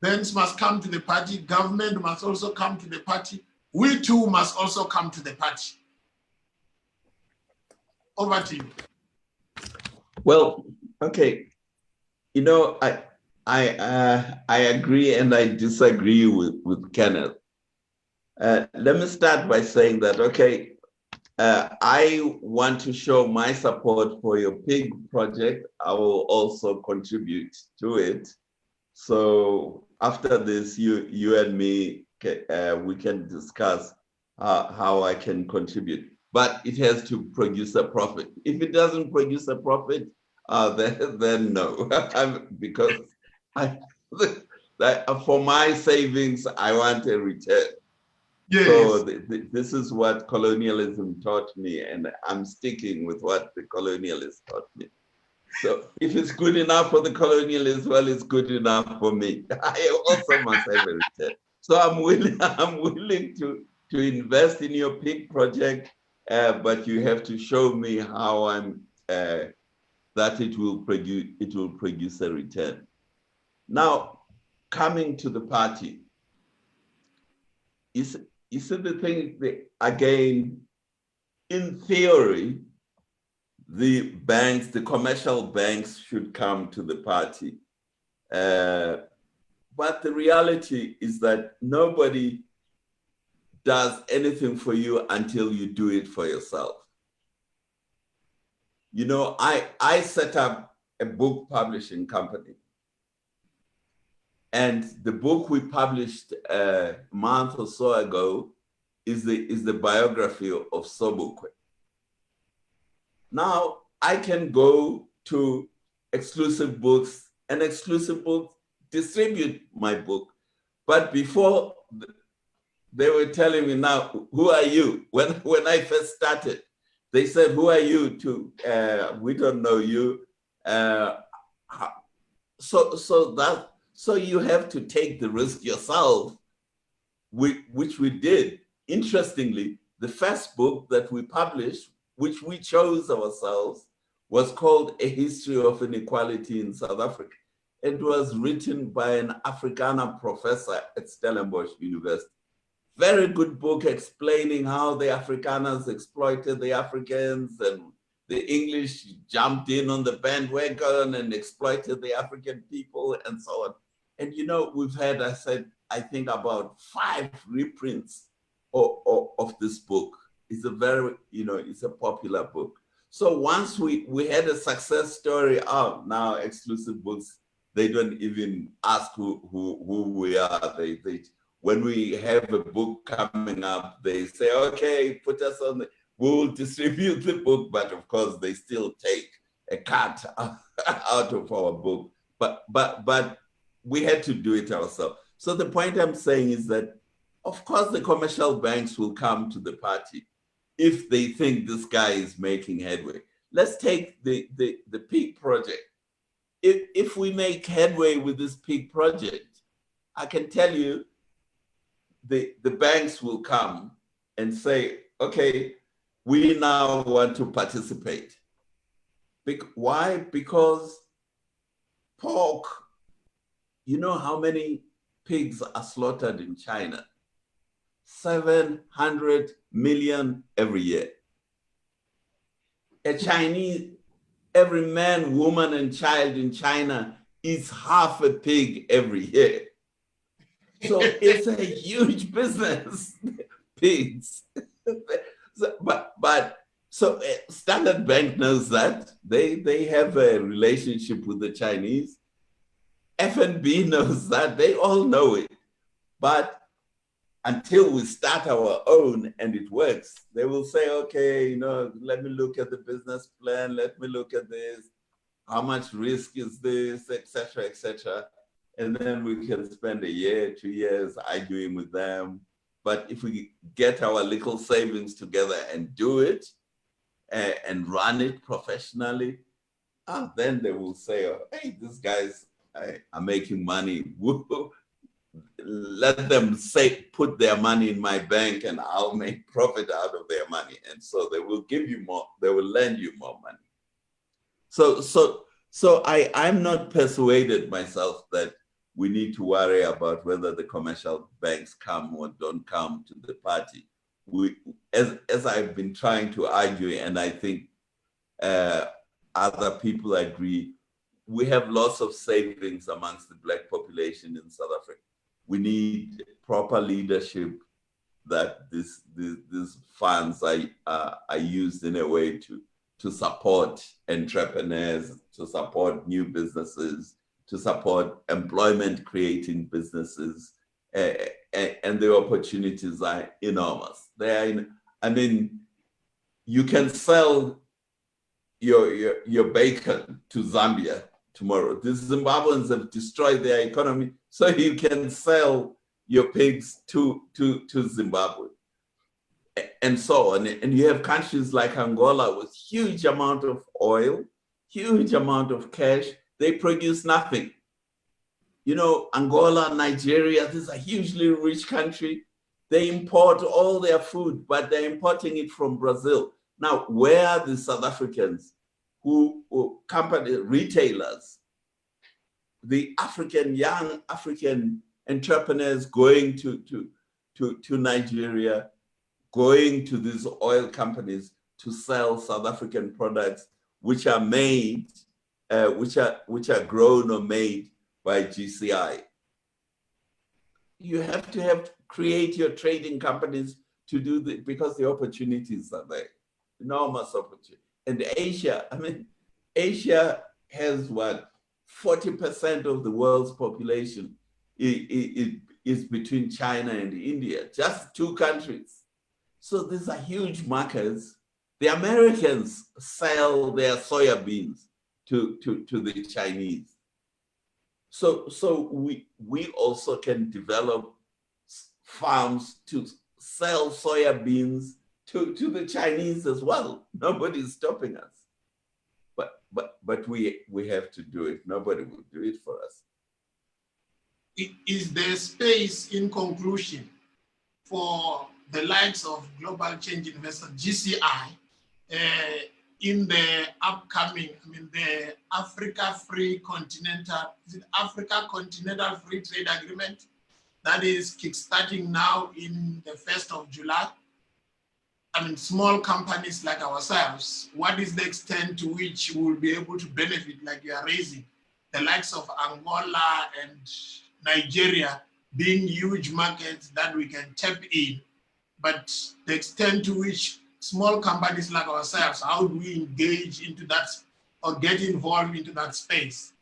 Speaker 1: banks must come to the party, government must also come to the party, we too must also come to the party. Over to you.
Speaker 2: Well, okay. You know, I agree and I disagree with Kenneth. Let me start by saying that, okay, I want to show my support for your pig project. I will also contribute to it. So after this, you and me, we can discuss how I can contribute. But it has to produce a profit. If it doesn't produce a profit, then no, because for my savings, I want a return. Yes. So this is what colonialism taught me, and I'm sticking with what the colonialists taught me. So if it's good enough for the colonialists, well, it's good enough for me. I also must have a return. So I'm willing to invest in your pig project, but you have to show me how that it will produce a return. Now, coming to the party, is the thing, again, in theory, the banks, the commercial banks should come to the party. But the reality is that nobody does anything for you until you do it for yourself. You know, I set up a book publishing company. And the book we published a month or so ago is the biography of Sobukwe. Now, I can go to Exclusive Books, and Exclusive Books distribute my book. But before, they were telling me, now, who are you? When I first started, they said, who are you to, we don't know you. So you have to take the risk yourself, which we did. Interestingly, the first book that we published, which we chose ourselves, was called A History of Inequality in South Africa. It was written by an Afrikaner professor at Stellenbosch University. Very good book explaining how the Afrikaners exploited the Africans, and the English jumped in on the bandwagon and exploited the African people and so on. And you know, we've had, I think about 5 reprints of this book. It's a very, it's a popular book. So once we had a success story out, now Exclusive Books, they don't even ask who we are. When we have a book coming up, they say, okay, put us on we'll distribute the book, but of course they still take a cut out of our book. But we had to do it ourselves. So the point I'm saying is that, of course, the commercial banks will come to the party if they think this guy is making headway. Let's take the pig project. If we make headway with this pig project, I can tell you the banks will come and say, okay, we now want to participate. Why? Because pork, you know how many pigs are slaughtered in China? 700 million every year. A Chinese, every man, woman, and child in China eats half a pig every year. So it's a huge business, pigs. So Standard Bank knows that. They have a relationship with the Chinese. FNB knows that. They all know it. But until we start our own and it works, they will say, okay, let me look at the business plan. Let me look at this. How much risk is this, et cetera, et cetera. and then we can spend a year, 2 years arguing with them. But if we get our little savings together and do it and run it professionally, then they will say, oh, hey, these guys are making money. Woo-hoo. Let them put their money in my bank and I'll make profit out of their money. And so they will give you more, they will lend you more money. So I'm not persuaded myself that we need to worry about whether the commercial banks come or don't come to the party. As I've been trying to argue, and I think other people agree, we have lots of savings amongst the Black population in South Africa. We need proper leadership that these funds are used in a way to support entrepreneurs, to support new businesses, to support employment creating businesses, and the opportunities are enormous. I mean, you can sell your bacon to Zambia tomorrow. The Zimbabweans have destroyed their economy, so you can sell your pigs to Zimbabwe, and so on. And you have countries like Angola with huge amount of oil, huge amount of cash. They produce nothing. You know, Angola, Nigeria, this is a hugely rich country. They import all their food, but they're importing it from Brazil. Now, where are the South Africans who company retailers, the young African entrepreneurs going to Nigeria, going to these oil companies to sell South African products, which are made, which are grown or made by GCI. You have to create your trading companies to do because the opportunities are there, enormous opportunity. And Asia, I mean, Asia has what, 40% of the world's population is between China and India, just two countries. So these are huge markets. The Americans sell their soya beans to the Chinese. So we also can develop farms to sell soya beans to the Chinese as well. Nobody's stopping us. But we have to do it. Nobody will do it for us.
Speaker 1: Is there space, in conclusion, for the likes of Global Change Investor, GCI, in the upcoming, the Africa Continental Free Trade Agreement that is kickstarting now in the 1st of July? Small companies like ourselves, what is the extent to which we will be able to benefit, like you are raising, the likes of Angola and Nigeria being huge markets that we can tap in, but the extent to which small companies like ourselves, how do we engage into that or get involved into that space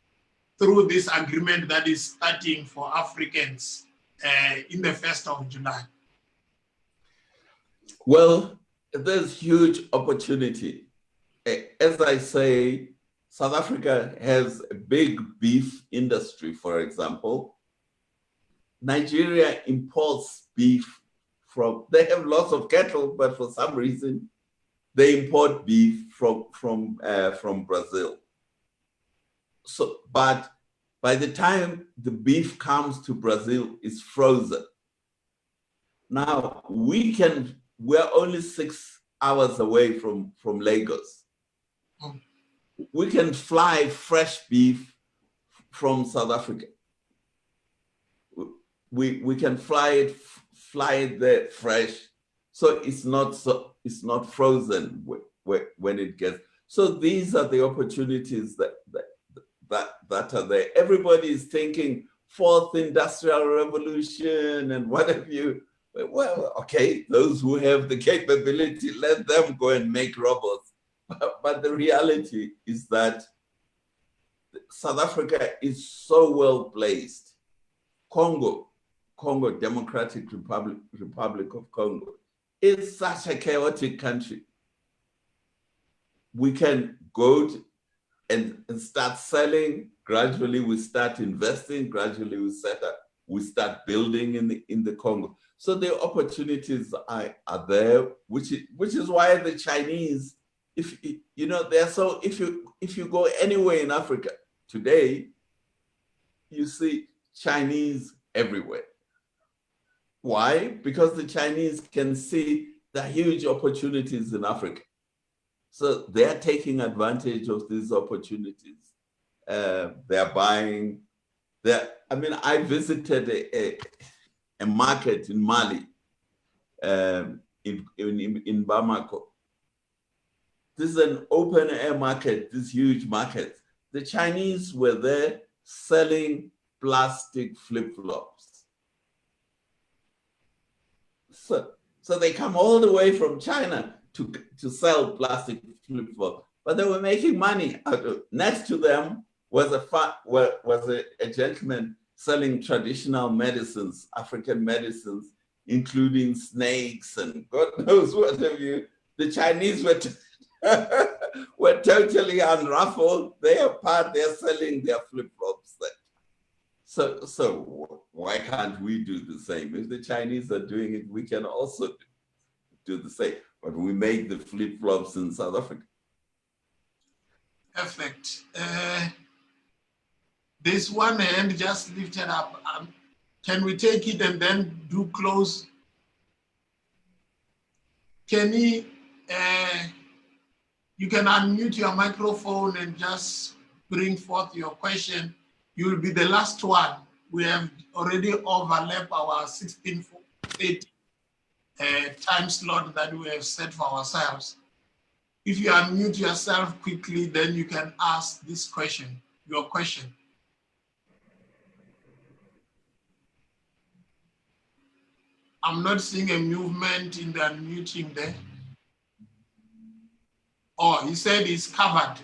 Speaker 1: through this agreement that is starting for Africans in the 1st of July?
Speaker 2: Well, there's huge opportunity. As I say, South Africa has a big beef industry, for example. Nigeria imports beef they have lots of cattle, but for some reason, they import beef from Brazil. So, but by the time the beef comes to Brazil, it's frozen. Now, we're only 6 hours away from Lagos. We can fly fresh beef from South Africa. We can fly it there fresh, so it's not frozen when it gets. So these are the opportunities that are there. Everybody is thinking 4th industrial revolution and what have you. Well, okay, those who have the capability, let them go and make robots. But the reality is that South Africa is so well placed. Congo, Democratic Republic of Congo, is such a chaotic country. We can go and start selling gradually we start investing, gradually we start building in the Congo. So the opportunities are there, which is why the Chinese, if you go anywhere in Africa today, you see Chinese everywhere. Why? Because the Chinese can see the huge opportunities in Africa. So they're taking advantage of these opportunities. They're buying. I visited a market in Mali, in Bamako. This is an open air market, this huge market. The Chinese were there selling plastic flip-flops. So they come all the way from China to sell plastic flip-flops, but they were making money. Next to them was a gentleman selling traditional medicines, African medicines, including snakes and God knows what have you. The Chinese were totally unruffled. They're selling their flip-flops there. So why can't we do the same? If the Chinese are doing it, we can also do the same. But we make the flip-flops in South Africa.
Speaker 1: Perfect. There's one hand just lifted up. Can we take it and then do close? Kenny, you can unmute your microphone and just bring forth your question. You will be the last one. We have already overlapped our 16:30 time slot that we have set for ourselves. If you unmute yourself quickly, then you can ask this question, your question. I'm not seeing a movement in the unmuting there. Oh, he said it's covered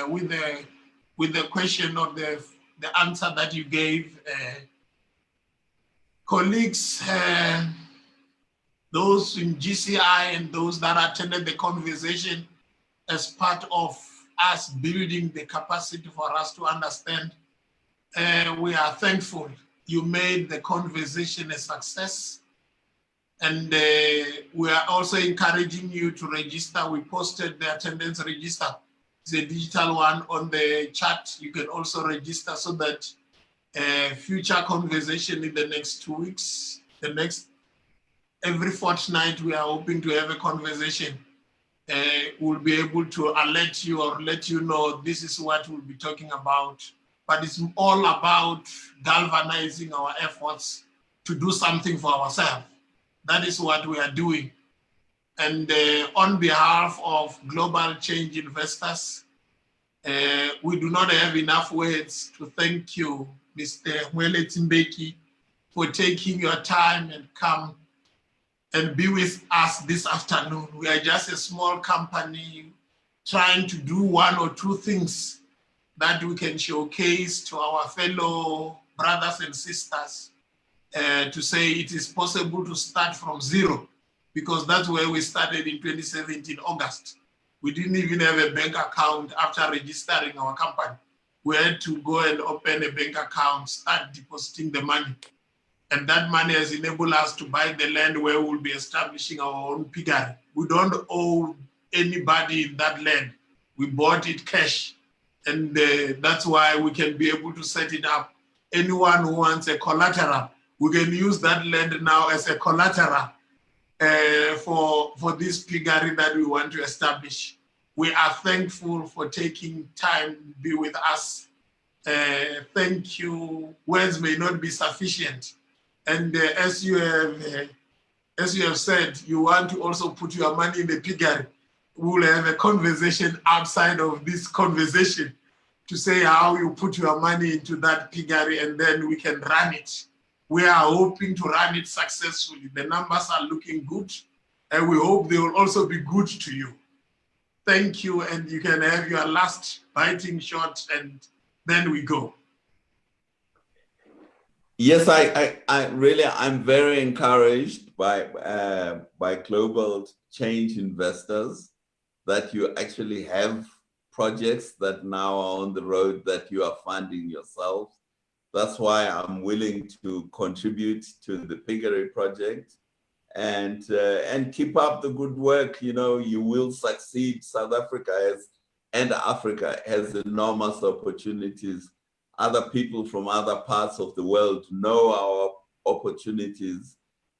Speaker 1: with the question of the answer that you gave. Colleagues, those in GCI and those that attended the conversation as part of us building the capacity for us to understand, we are thankful you made the conversation a success. And we are also encouraging you to register. We posted the attendance register. It's a digital one on the chat. You can also register so that future conversation in the next 2 weeks, every fortnight, we are hoping to have a conversation. We'll be able to alert you or let you know this is what we'll be talking about. But it's all about galvanizing our efforts to do something for ourselves. That is what we are doing. And on behalf of Global Change Investors, we do not have enough words to thank you, Mr. Moeletsi Mbeki, for taking your time and come and be with us this afternoon. We are just a small company trying to do one or two things that we can showcase to our fellow brothers and sisters. To say it is possible to start from zero, because that's where we started in 2017, August. We didn't even have a bank account after registering our company. We had to go and open a bank account, start depositing the money. And that money has enabled us to buy the land where we'll be establishing our own piggery. We don't owe anybody in that land. We bought it cash. And that's why we can be able to set it up. Anyone who wants a collateral, we can use that land now as a collateral for this piggery that we want to establish. We are thankful for taking time to be with us. Thank you. Words may not be sufficient. And as you have said, you want to also put your money in the piggery. We'll have a conversation outside of this conversation to say how you put your money into that piggery, and then we can run it. We are hoping to run it successfully. The numbers are looking good, and we hope they will also be good to you. Thank you, and you can have your last biting shot, and then we go.
Speaker 2: Yes, I'm very encouraged by Global Change Investors that you actually have projects that now are on the road that you are funding yourself. That's why I'm willing to contribute to the Piggery project and keep up the good work. You know, you will succeed. South Africa and Africa has enormous opportunities. Other people from other parts of the world know our opportunities,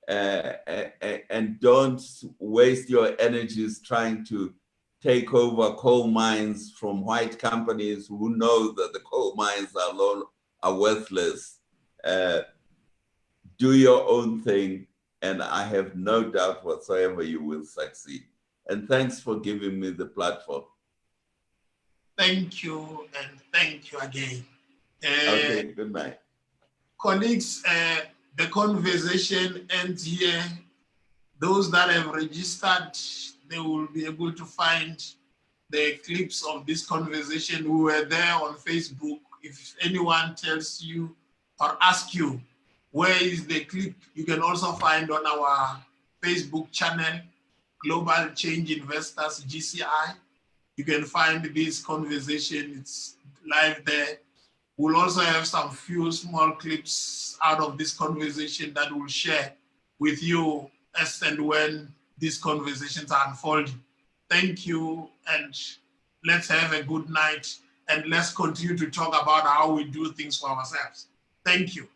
Speaker 2: and don't waste your energies trying to take over coal mines from white companies who know that the coal mines are worthless. Do your own thing, and I have no doubt whatsoever you will succeed. And thanks for giving me the platform.
Speaker 1: Thank you, and thank you again.
Speaker 2: Okay, good night.
Speaker 1: Colleagues, the conversation ends here. Those that have registered, they will be able to find the clips of this conversation. We were there on Facebook. If anyone tells you or asks you, where is the clip? You can also find on our Facebook channel, Global Change Investors, GCI. You can find this conversation, it's live there. We'll also have some few small clips out of this conversation that we'll share with you as and when these conversations are unfolding. Thank you, and let's have a good night, and let's continue to talk about how we do things for ourselves. Thank you.